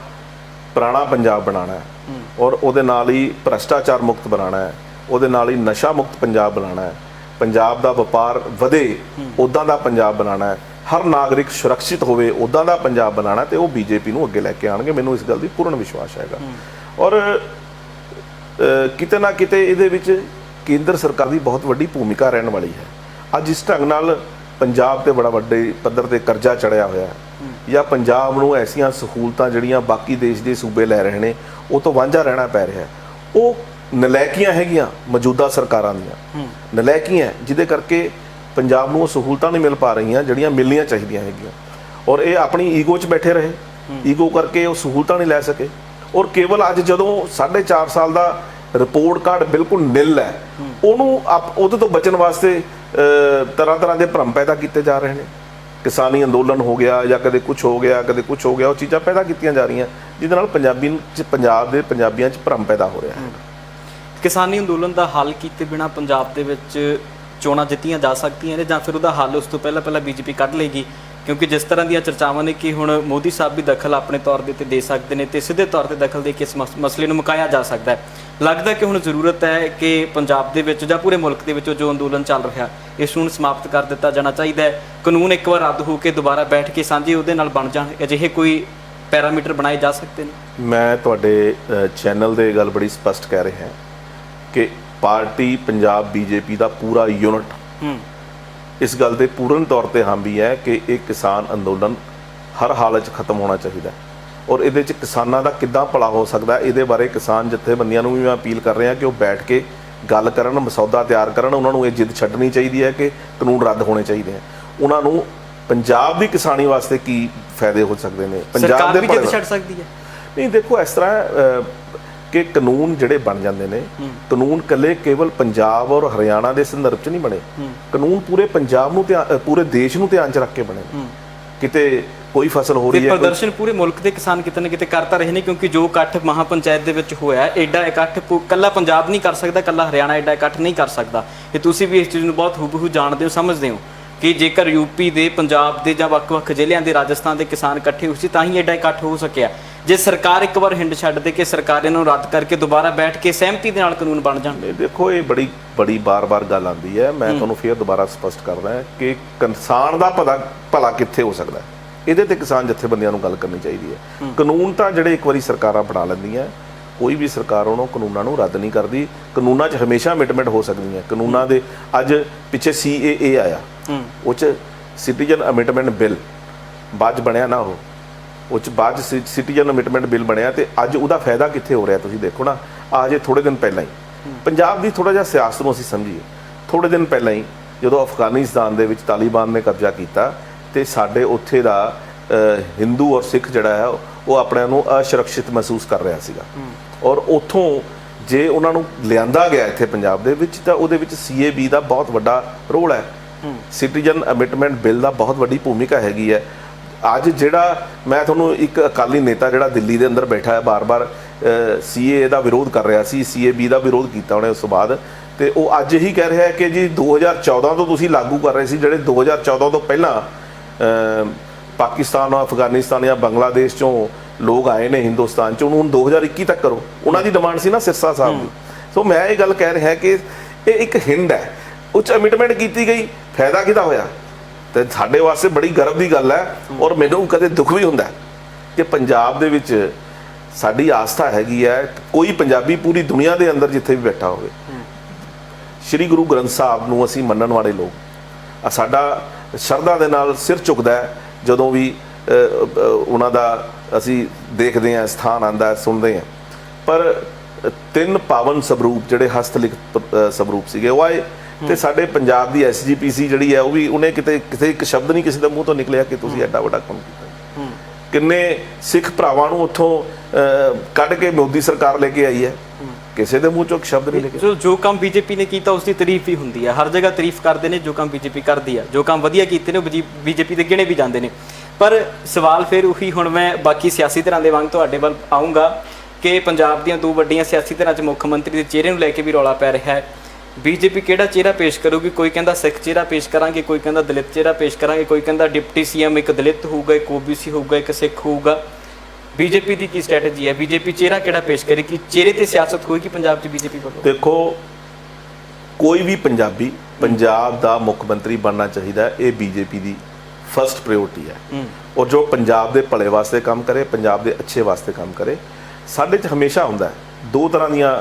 ਪੁਰਾਣਾ ਪੰਜਾਬ ਬਣਾਉਣਾ ਹੈ, ਔਰ ਉਹਦੇ ਨਾਲ ਹੀ ਭ੍ਰਸ਼ਟਾਚਾਰ ਮੁਕਤ ਬਣਾਉਣਾ ਹੈ, ਉਹਦੇ ਨਾਲ ਹੀ ਨਸ਼ਾ ਮੁਕਤ ਪੰਜਾਬ ਬਣਾਉਣਾ ਹੈ, ਪੰਜਾਬ ਦਾ ਵਪਾਰ ਵਧੇ ਉੱਦਾਂ ਦਾ ਪੰਜਾਬ ਬਣਾਉਣਾ ਹੈ, ਹਰ ਨਾਗਰਿਕ ਸੁਰੱਖਿਅਤ ਹੋਵੇ ਉੱਦਾਂ ਦਾ ਪੰਜਾਬ ਬਣਾਉਣਾ, ਤੇ ਉਹ ਬੀਜੇਪੀ ਨੂੰ ਅੱਗੇ ਲੈ ਕੇ ਆਉਣਗੇ। ਮੈਨੂੰ ਇਸ ਗੱਲ ਦੀ ਪੂਰਨ ਵਿਸ਼ਵਾਸ ਹੈਗਾ। ਔਰ ਕਿਤੇ ਨਾ ਕਿਤੇ ਇਹਦੇ ਵਿੱਚ ਕੇਂਦਰ ਸਰਕਾਰ ਦੀ ਬਹੁਤ ਵੱਡੀ ਭੂਮਿਕਾ ਰਹਿਣ ਵਾਲੀ ਹੈ। ਅੱਜ ਇਸ ਢੰਗ ਨਾਲ ਪੰਜਾਬ ਤੇ ਬੜਾ ਵੱਡੇ ਪੱਧਰ ਤੇ ਕਰਜ਼ਾ ਚੜਿਆ ਹੋਇਆ ਹੈ, ਜਾਂ ਪੰਜਾਬ ਨੂੰ ਐਸੀਆਂ ਸਹੂਲਤਾਂ ਜਿਹੜੀਆਂ ਬਾਕੀ ਦੇਸ਼ ਦੇ ਸੂਬੇ ਲੈ ਰਹੇ ਨੇ ਉਹ ਤੋਂ ਵਾਂਝਾ ਰਹਿਣਾ ਪੈ ਰਿਹਾ, ਉਹ ਨਲਾਇਕੀਆਂ ਹੈਗੀਆਂ ਮੌਜੂਦਾ ਸਰਕਾਰਾਂ ਦੀਆਂ, ਨਲਾਇਕੀਆਂ ਜਿਹਦੇ ਕਰਕੇ ਪੰਜਾਬ ਨੂੰ ਉਹ ਸਹੂਲਤਾਂ ਨਹੀਂ ਮਿਲ ਪਾ ਰਹੀਆਂ ਜਿਹੜੀਆਂ ਮਿਲਣੀਆਂ ਚਾਹੀਦੀਆਂ ਹੈਗੀਆਂ। ਔਰ ਇਹ ਆਪਣੀ ਈਗੋ 'ਚ ਬੈਠੇ ਰਹੇ, ਈਗੋ ਕਰਕੇ ਉਹ ਸਹੂਲਤਾਂ ਨਹੀਂ ਲੈ ਸਕੇ। ਔਰ ਕੇਵਲ ਅੱਜ ਜਦੋਂ 4.5 ਸਾਲ ਦਾ ਰਿਪੋਰਟ ਕਾਰਡ ਬਿਲਕੁਲ ਨਿਲ ਹੈ, ਉਹਨੂੰ ਉਹਦੇ ਤੋਂ ਬਚਣ ਵਾਸਤੇ ਤਰ੍ਹਾਂ ਦੇ ਭਰਮ ਪੈਦਾ ਕੀਤੇ ਜਾ ਰਹੇ ਨੇ। ਕਿਸਾਨੀ ਅੰਦੋਲਨ ਹੋ ਗਿਆ ਜਾਂ ਕਦੇ ਕੁਝ ਹੋ ਗਿਆ, ਕਦੇ ਕੁਝ ਹੋ ਗਿਆ, ਉਹ ਚੀਜ਼ਾਂ ਪੈਦਾ ਕੀਤੀਆਂ ਜਾ ਰਹੀਆਂ ਜਿਹਦੇ ਨਾਲ ਪੰਜਾਬ ਦੇ ਪੰਜਾਬੀਆਂ 'ਚ ਭਰਮ ਪੈਦਾ ਹੋ ਰਿਹਾ ਹੈ। ਕਿਸਾਨੀ ਅੰਦੋਲਨ ਦਾ ਹੱਲ ਕੀਤੇ ਬਿਨਾਂ ਪੰਜਾਬ ਦੇ ਵਿੱਚ ਚੋਣਾਂ ਜਿੱਤੀਆਂ ਜਾ ਸਕਦੀਆਂ ਨੇ ਜਾਂ ਫਿਰ ਉਹਦਾ ਹੱਲ ਉਸ ਤੋਂ ਪਹਿਲਾਂ ਬੀਜੇਪੀ ਕੱਢ ਲੇਗੀ? ਕਿਉਂਕਿ ਜਿਸ ਤਰ੍ਹਾਂ ਦੀਆਂ ਚਰਚਾਵਾਂ ਨੇ ਕਿ ਹੁਣ ਮੋਦੀ ਸਾਹਿਬ ਵੀ ਦਖਲ ਆਪਣੇ ਤੌਰ ਦੇ ਉੱਤੇ ਦੇ ਸਕਦੇ ਨੇ ਤੇ ਸਿੱਧੇ ਤੌਰ ਤੇ ਦਖਲ ਦੇ ਕੇ ਇਸ ਮਸਲੇ ਨੂੰ ਮੁਕਾਇਆ ਜਾ ਸਕਦਾ ਹੈ। ਲੱਗਦਾ ਕਿ ਹੁਣ ਜ਼ਰੂਰਤ ਹੈ ਕਿ ਪੰਜਾਬ ਦੇ ਵਿੱਚ ਜਾਂ ਪੂਰੇ ਮੁਲਕ ਦੇ ਵਿੱਚ ਜੋ ਅੰਦੋਲਨ ਚੱਲ ਰਿਹਾ ਇਸ ਨੂੰ ਸਮਾਪਤ ਕਰ ਦਿੱਤਾ ਜਾਣਾ ਚਾਹੀਦਾ ਹੈ। ਕਾਨੂੰਨ ਇੱਕ ਵਾਰ ਰੱਦ ਹੋ ਕੇ ਦੁਬਾਰਾ ਬੈਠ ਕੇ ਸਾਂਝੇ ਉਹਦੇ ਨਾਲ ਬਣ ਜਾਣ, ਅਜਿਹੇ ਕੋਈ ਪੈਰਾਮੀਟਰ ਬਣਾਏ ਜਾ ਸਕਦੇ ਨੇ? ਮੈਂ ਤੁਹਾਡੇ ਚੈਨਲ ਦੇ ਗੱਲ ਬੜੀ ਸਪਸ਼ਟ ਕਹਿ ਰਿਹਾ ਕਿ ਪਾਰਟੀ ਪੰਜਾਬ ਬੀਜੇਪੀ ਦਾ ਪੂਰਾ ਯੂਨਿਟ ਇਸ ਗੱਲ ਦੇ ਪੂਰਨ ਤੌਰ ਤੇ ਹਾਮੀ ਹੈ ਕਿ ਇਹ ਕਿਸਾਨ ਅੰਦੋਲਨ ਹਰ ਹਾਲਤ 'ਚ ਖਤਮ ਹੋਣਾ ਚਾਹੀਦਾ, ਔਰ ਇਹਦੇ 'ਚ ਕਿਸਾਨਾਂ ਦਾ ਕਿੱਦਾਂ ਭਲਾ ਹੋ ਸਕਦਾ ਇਹਦੇ ਬਾਰੇ ਕਿਸਾਨ ਜਥੇਬੰਦੀਆਂ ਨੂੰ ਵੀ ਮੈਂ ਅਪੀਲ ਕਰ ਰਿਹਾ ਕਿ ਉਹ ਬੈਠ ਕੇ ਗੱਲ ਕਰਨ, ਮਸੌਦਾ ਤਿਆਰ ਕਰਨ। ਉਹਨਾਂ ਨੂੰ ਇਹ ਜਿੱਦ ਛੱਡਣੀ ਚਾਹੀਦੀ ਹੈ ਕਿ ਕਾਨੂੰਨ ਰੱਦ ਹੋਣੇ ਚਾਹੀਦੇ ਹੈ। ਉਹਨਾਂ ਨੂੰ ਪੰਜਾਬ ਦੀ ਕਿਸਾਨੀ ਵਾਸਤੇ ਕੀ ਫਾਇਦੇ ਹੋ ਸਕਦੇ ਨੇ, ਪੰਜਾਬ ਦੇ ਜਿੱਦ ਛੱਡ ਸਕਦੀ ਹੈ? ਨਹੀਂ, ਦੇਖੋ ਇਸ ਤਰ੍ਹਾਂ ਕਿ ਕਾਨੂੰਨ ਜਿਹੜੇ ਬਣ ਜਾਂਦੇ ਨੇ, ਕਾਨੂੰਨ ਕੇਵਲ ਪੰਜਾਬ ਔਰ ਹਰਿਆਣਾ ਦੇ ਸੰਦਰਭ 'ਚ ਨਹੀਂ ਬਣੇ, ਕਾਨੂੰਨ ਪੂਰੇ ਪੰਜਾਬ ਨੂੰ ਪੂਰੇ ਦੇਸ਼ ਨੂੰ ਧਿਆਨ 'ਚ ਰੱਖ ਕੇ ਬਣੇ। ਕਿਤੇ ਕੋਈ ਫਸਲ ਹੋ ਰਹੀ ਹੈ, ਪ੍ਰਦਰਸ਼ਨ ਪੂਰੇ ਮੁਲਕ ਦੇ ਕਿਸਾਨ ਕਿਤੇ ਨਾ ਕਿਤੇ ਕਰਤਾ ਰਹੇ ਨੇ, ਕਿਉਂਕਿ ਜੋ ਇਕੱਠ ਮਹਾਪੰਚਾਇਤ ਦੇ ਵਿੱਚ ਹੋਇਆ, ਐਡਾ ਇਕੱਠ ਕੱਲਾ ਪੰਜਾਬ ਨਹੀਂ ਕਰ ਸਕਦਾ, ਕੱਲਾ ਹਰਿਆਣਾ ਐਡਾ ਇਕੱਠ ਨਹੀਂ ਕਰ ਸਕਦਾ। ਇਹ ਤੁਸੀਂ ਵੀ ਇਸ ਚੀਜ਼ ਨੂੰ ਬਹੁਤ ਹੂਬਹੂ ਜਾਣਦੇ ਹੋ, ਸਮਝਦੇ ਹੋ ਕਿ ਜੇਕਰ ਯੂਪੀ ਦੇ, ਪੰਜਾਬ ਦੇ ਜਾਂ ਵੱਖ-ਵੱਖ ਜ਼ਿਲ੍ਹਿਆਂ ਦੇ, ਰਾਜਸਥਾਨ ਦੇ ਕਿਸਾਨ ਇਕੱਠੇ ਹੋਏ ਸੀ ਤਾਂ ਹੀ ਐਡਾ ਇਕੱਠ ਹੋ ਸਕਿਆ। ਜੇ ਸਰਕਾਰ ਇੱਕ ਵਾਰ ਹਿੰਡ ਛੱਡ ਦੇ ਕਿ ਸਰਕਾਰ ਇਹਨੂੰ ਰੱਦ ਕਰਕੇ ਦੁਬਾਰਾ ਬੈਠ ਕੇ ਸਹਿਮਤੀ ਦੇ ਨਾਲ ਕਾਨੂੰਨ ਬਣ ਜਾਣ? ਦੇਖੋ ਇਹ ਬੜੀ ਬਾਰ-ਬਾਰ ਗੱਲ ਆਉਂਦੀ ਹੈ। ਮੈਂ ਤੁਹਾਨੂੰ ਫਿਰ ਦੁਬਾਰਾ ਸਪਸ਼ਟ ਕਰਦਾ ਕਿ ਕਿਸਾਨ ਦਾ ਭਲਾ ਕਿੱਥੇ ਹੋ ਸਕਦਾ ਹੈ, ਇਹਦੇ ਤੇ ਕਿਸਾਨ ਜਥੇਬੰਦੀਆਂ ਨੂੰ ਗੱਲ ਕਰਨੀ ਚਾਹੀਦੀ ਹੈ। ਕਾਨੂੰਨ ਤਾਂ ਜਿਹੜੇ ਇੱਕ ਵਾਰੀ ਸਰਕਾਰਾਂ ਬਣਾ ਲੈਂਦੀਆਂ, ਕੋਈ ਵੀ ਸਰਕਾਰ ਉਹਨੂੰ ਕਾਨੂੰਨਾਂ ਨੂੰ ਰੱਦ ਨਹੀਂ ਕਰਦੀ। ਕਾਨੂੰਨਾਂ 'ਚ ਹਮੇਸ਼ਾ ਅਮੈਂਡਮੈਂਟ ਹੋ ਸਕਦੀਆਂ ਕਾਨੂੰਨਾਂ ਦੇ। ਅੱਜ ਪਿੱਛੇ CAA ਆਇਆ, ਉਹ 'ਚ ਸਿਟੀਜ਼ਨ ਅਮੈਂਡਮੈਂਟ ਬਿੱਲ ਬਾਅਦ 'ਚ ਬਣਿਆ ਨਾ, ਉਹ 'ਚ ਬਾਅਦ 'ਚ ਸਿਟੀਜ਼ਨ ਅਮੈਂਡਮੈਂਟ ਬਿੱਲ ਬਣਿਆ, ਤੇ ਅੱਜ ਉਹਦਾ ਫਾਇਦਾ ਕਿੱਥੇ ਹੋ ਰਿਹਾ ਤੁਸੀਂ ਦੇਖੋ ਨਾ। ਜੇ ਥੋੜੇ ਦਿਨ ਪਹਿਲਾਂ ਹੀ ਪੰਜਾਬ ਦੀ ਥੋੜਾ ਜਿਹਾ ਸਿਆਸਤ ਨੂੰ ਅਸੀਂ ਸਮਝੀਏ, ਥੋੜੇ ਦਿਨ ਪਹਿਲਾਂ ਹੀ ਜਦੋਂ ਅਫਗਾਨਿਸਤਾਨ ਦੇ ਵਿੱਚ ਤਾਲਿਬਾਨ ਨੇ ਕਬਜ਼ਾ ਕੀਤਾ ਤੇ ਸਾਡੇ ਉੱਥੇ ਦਾ ਹਿੰਦੂ ਔਰ ਸਿੱਖ ਜਿਹੜਾ ਹੈ ਉਹ ਆਪਣੇ ਨੂੰ ਅਸੁਰੱਖਿਅਤ ਮਹਿਸੂਸ ਕਰ ਰਿਹਾ ਸੀਗਾ, ਔਰ ਉੱਥੋਂ ਜੇ ਉਹਨਾਂ ਨੂੰ ਲਿਆਂਦਾ ਗਿਆ ਇੱਥੇ ਪੰਜਾਬ ਦੇ ਵਿੱਚ ਤਾਂ ਉਹਦੇ ਵਿੱਚ CAB ਦਾ ਬਹੁਤ ਵੱਡਾ ਰੋਲ ਹੈ। ਸਿਟੀਜ਼ਨ ਅਮੈਂਡਮੈਂਟ ਬਿੱਲ ਦਾ ਬਹੁਤ ਵੱਡੀ ਭੂਮਿਕਾ ਹੈਗੀ ਹੈ। ਅੱਜ ਜਿਹੜਾ ਮੈਂ ਤੁਹਾਨੂੰ ਇੱਕ ਅਕਾਲੀ ਨੇਤਾ ਜਿਹੜਾ ਦਿੱਲੀ ਦੇ ਅੰਦਰ ਬੈਠਾ ਹੈ ਬਾਰ-ਬਾਰ CAA ਦਾ ਵਿਰੋਧ ਕਰ ਰਿਹਾ ਸੀ, CAB ਦਾ ਵਿਰੋਧ ਕੀਤਾ ਉਹਨੇ ਉਸ ਤੋਂ ਬਾਅਦ, ਤੇ ਉਹ ਅੱਜ ਹੀ ਕਹਿ ਰਿਹਾ ਹੈ ਕਿ ਜੀ 2014 ਤੋਂ ਤੁਸੀਂ ਲਾਗੂ ਕਰ ਰਹੇ ਸੀ, ਜਿਹੜੇ 2014 ਤੋਂ ਪਹਿਲਾਂ ਪਾਕਿਸਤਾਨ, ਅਫਗਾਨਿਸਤਾਨ ਜਾਂ ਬੰਗਲਾਦੇਸ਼ ਚੋਂ ਲੋਕ ਆਏ ਨੇ ਹਿੰਦੁਸਤਾਨ 'ਚ, ਉਹਨੂੰ ਹੁਣ 2021 ਤੱਕ ਕਰੋ। ਉਹਨਾਂ ਦੀ ਡਿਮਾਂਡ ਸੀ ਨਾ ਸਿਰਸਾ ਸਾਹਿਬ ਦੀ। ਸੋ ਮੈਂ ਇਹ ਗੱਲ ਕਹਿ ਰਿਹਾ ਕਿ ਇਹ ਇੱਕ ਹਿੰਡ ਹੈ, ਉਹ 'ਚ ਅਮਿਟਮੈਂਟ ਕੀਤੀ ਗਈ, ਫਾਇਦਾ ਕਿਹਦਾ ਹੋਇਆ? ਤੇ ਸਾਡੇ ਵਾਸਤੇ ਬੜੀ ਗਰਵ ਦੀ ਗੱਲ ਹੈ, ਔਰ ਮੈਨੂੰ ਕਦੇ ਦੁੱਖ ਵੀ ਹੁੰਦਾ ਕਿ ਪੰਜਾਬ ਦੇ ਵਿੱਚ ਸਾਡੀ ਆਸਥਾ ਹੈਗੀ ਹੈ, ਕੋਈ ਪੰਜਾਬੀ ਪੂਰੀ ਦੁਨੀਆ ਦੇ ਅੰਦਰ ਜਿੱਥੇ ਵੀ ਬੈਠਾ ਹੋਵੇ, ਸ਼੍ਰੀ ਗੁਰੂ ਗ੍ਰੰਥ ਸਾਹਿਬ ਨੂੰ ਅਸੀਂ ਮੰਨਣ ਵਾਲੇ ਲੋਕ, ਸਾਡਾ ਸ਼ਰਧਾ ਦੇ ਨਾਲ ਸਿਰ ਝੁਕਦਾ ਹੈ ਜਦੋਂ ਵੀ ਉਹਨਾਂ ਦਾ ਅਸੀਂ ਦੇਖਦੇ ਹਾਂ, ਸਥਾਨ ਆਉਂਦਾ, ਸੁਣਦੇ ਹਾਂ। ਪਰ 3 ਪਾਵਨ ਸਵਰੂਪ ਜਿਹੜੇ ਹਸਤਲਿਖਤ ਸਵਰੂਪ ਸੀਗੇ ਉਹ ਆਏ, ਤੇ ਸਾਡੇ ਪੰਜਾਬ ਦੀ SGPC ਜਿਹੜੀ ਹੈ ਉਹ ਵੀ, ਉਹਨੇ ਕਿਤੇ ਇੱਕ ਸ਼ਬਦ ਨਹੀਂ ਕਿਸੇ ਦੇ ਮੂੰਹ ਤੋਂ ਨਿਕਲਿਆ ਕਿ ਤੁਸੀਂ ਐਡਾ ਵੱਡਾ ਕੰਮ ਕੀਤਾ। ਕਿੰਨੇ ਸਿੱਖ ਭਰਾਵਾਂ ਨੂੰ ਉੱਥੋਂ ਕੱਢ ਕੇ ਮੋਦੀ ਸਰਕਾਰ ਲੈ ਕੇ ਆਈ ਹੈ, ਕਿਸੇ ਦੇ ਮੂੰਹ ਚੋਂ ਇੱਕ ਸ਼ਬਦ ਨਹੀਂ ਨਿਕਲਿਆ। ਜੋ ਕੰਮ BJP ਨੇ ਕੀਤਾ ਉਸ ਦੀ ਤਾਰੀਫ ਹੀ ਹੁੰਦੀ ਹੈ, ਹਰ ਜਗ੍ਹਾ ਤਾਰੀਫ ਕਰਦੇ ਨੇ ਜੋ ਕੰਮ BJP ਕਰਦੀ ਹੈ, ਜੋ ਕੰਮ ਵਧੀਆ ਕੀਤੇ ਨੇ ਉਹ BJP ਦੇ ਗਿਣੇ ਵੀ ਜਾਂਦੇ ਨੇ। ਪਰ ਸਵਾਲ ਫਿਰ ਉਹੀ, ਹੁਣ ਮੈਂ ਬਾਕੀ ਸਿਆਸੀ ਧਿਰਾਂ ਦੇ ਵਾਂਗ ਤੁਹਾਡੇ ਵੱਲ ਆਊਂਗਾ ਕਿ ਪੰਜਾਬ ਦੀਆਂ 2 ਵੱਡੀਆਂ ਸਿਆਸੀ ਧਿਰਾਂ 'ਚ ਮੁੱਖ ਮੰਤਰੀ ਦੇ ਚਿਹਰੇ ਨੂੰ ਲੈ ਕੇ ਵੀ ਰੌਲਾ ਪੈ ਰਿਹਾ ਹੈ। BJP ਕਿਹੜਾ ਚਿਹਰਾ ਪੇਸ਼ ਕਰੂਗੀ? ਕੋਈ ਕਹਿੰਦਾ ਸਿੱਖ ਚਿਹਰਾ ਪੇਸ਼ ਕਰਾਂਗੇ, ਕੋਈ ਕਹਿੰਦਾ ਦਲਿਤ ਚਿਹਰਾ ਪੇਸ਼ ਕਰਾਂਗੇ, ਕੋਈ ਕਹਿੰਦਾ ਡਿਪਟੀ CM ਇੱਕ ਦਲਿਤ ਹੋਊਗਾ, ਇੱਕ OBC ਹੋਊਗਾ, ਇੱਕ ਸਿੱਖ ਹੋਊਗਾ। BJP ਦੀ ਕੀ ਸਟ੍ਰੈਟਜੀ ਹੈ? BJP ਚਿਹਰਾ ਕਿਹੜਾ ਪੇਸ਼ ਕਰੇਗੀ? ਚਿਹਰੇ ਤੇ ਸਿਆਸਤ ਹੋਏਗੀ ਪੰਜਾਬ 'ਚ BJP ਵੱਲੋਂ? ਦੇਖੋ, ਕੋਈ ਵੀ ਪੰਜਾਬੀ ਪੰਜਾਬ ਦਾ ਮੁੱਖ ਮੰਤਰੀ ਬਣਨਾ ਚਾਹੀਦਾ, ਇਹ BJP ਦੀ ਫਸਟ ਪ੍ਰਾਇੋਰਟੀ ਹੈ, ਔਰ ਜੋ ਪੰਜਾਬ ਦੇ ਭਲੇ ਵਾਸਤੇ ਕੰਮ ਕਰੇ, ਪੰਜਾਬ ਦੇ ਅੱਛੇ ਵਾਸਤੇ ਕੰਮ ਕਰੇ। ਸਾਡੇ 'ਚ ਹਮੇਸ਼ਾ ਹੁੰਦਾ 2 ਤਰ੍ਹਾਂ ਦੀਆਂ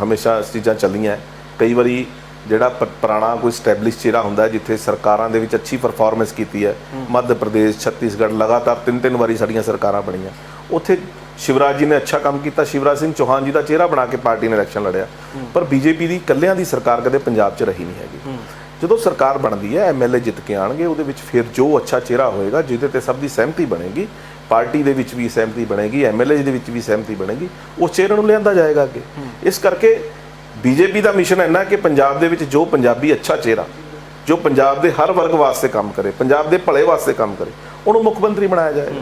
ਹਮੇਸ਼ਾ ਚੀਜ਼ਾਂ ਚੱਲੀਆਂ। ਕਈ ਵਾਰੀ ਜਿਹੜਾ ਪੁਰਾਣਾ ਕੋਈ ਸਟੈਬਲਿਸ਼ ਚਿਹਰਾ ਹੁੰਦਾ ਜਿੱਥੇ ਸਰਕਾਰਾਂ ਦੇ ਵਿੱਚ ਅੱਛੀ ਪਰਫਾਰਮੈਂਸ ਕੀਤੀ ਹੈ, ਮੱਧ ਪ੍ਰਦੇਸ਼, ਛੱਤੀਸਗੜ੍ਹ ਲਗਾਤਾਰ 3 ਵਾਰੀ ਸਾਡੀਆਂ ਸਰਕਾਰਾਂ ਬਣੀਆਂ, ਉੱਥੇ ਸ਼ਿਵਰਾਜ ਜੀ ਨੇ ਅੱਛਾ ਕੰਮ ਕੀਤਾ, ਸ਼ਿਵਰਾਜ ਸਿੰਘ ਚੌਹਾਨ ਜੀ ਦਾ ਚਿਹਰਾ ਬਣਾ ਕੇ ਪਾਰਟੀ ਨੇ ਇਲੈਕਸ਼ਨ ਲੜਿਆ। ਪਰ BJP ਦੀ ਇਕੱਲਿਆਂ ਦੀ ਸਰਕਾਰ ਕਦੇ ਪੰਜਾਬ 'ਚ ਰਹੀ ਨਹੀਂ ਹੈਗੀ। ਜਦੋਂ ਸਰਕਾਰ ਬਣਦੀ ਹੈ, MLA ਜਿੱਤ ਕੇ ਆਣਗੇ, ਉਹਦੇ ਵਿੱਚ ਫਿਰ ਜੋ ਅੱਛਾ ਚਿਹਰਾ ਹੋਏਗਾ, ਜਿਹਦੇ ਤੇ ਸਭ ਦੀ ਸਹਿਮਤੀ ਬਣੇਗੀ, ਪਾਰਟੀ ਦੇ ਵਿੱਚ ਵੀ ਸਹਿਮਤੀ ਬਣੇਗੀ, MLA ਦੇ ਵਿੱਚ ਵੀ ਸਹਿਮਤੀ ਬਣੇਗੀ, ਉਸ ਚਿਹਰੇ ਨੂੰ ਲਿਆਂਦਾ ਜਾਏਗਾ ਅੱਗੇ। ਇਸ ਕਰਕੇ BJP ਦਾ ਮਿਸ਼ਨ ਇੰਨਾ ਕਿ ਪੰਜਾਬ ਦੇ ਵਿੱਚ ਜੋ ਪੰਜਾਬੀ ਅੱਛਾ ਚਿਹਰਾ, ਜੋ ਪੰਜਾਬ ਦੇ ਹਰ ਵਰਗ ਵਾਸਤੇ ਕੰਮ ਕਰੇ, ਪੰਜਾਬ ਦੇ ਭਲੇ ਵਾਸਤੇ ਕੰਮ ਕਰੇ, ਉਹਨੂੰ ਮੁੱਖ ਮੰਤਰੀ ਬਣਾਇਆ ਜਾਏਗਾ।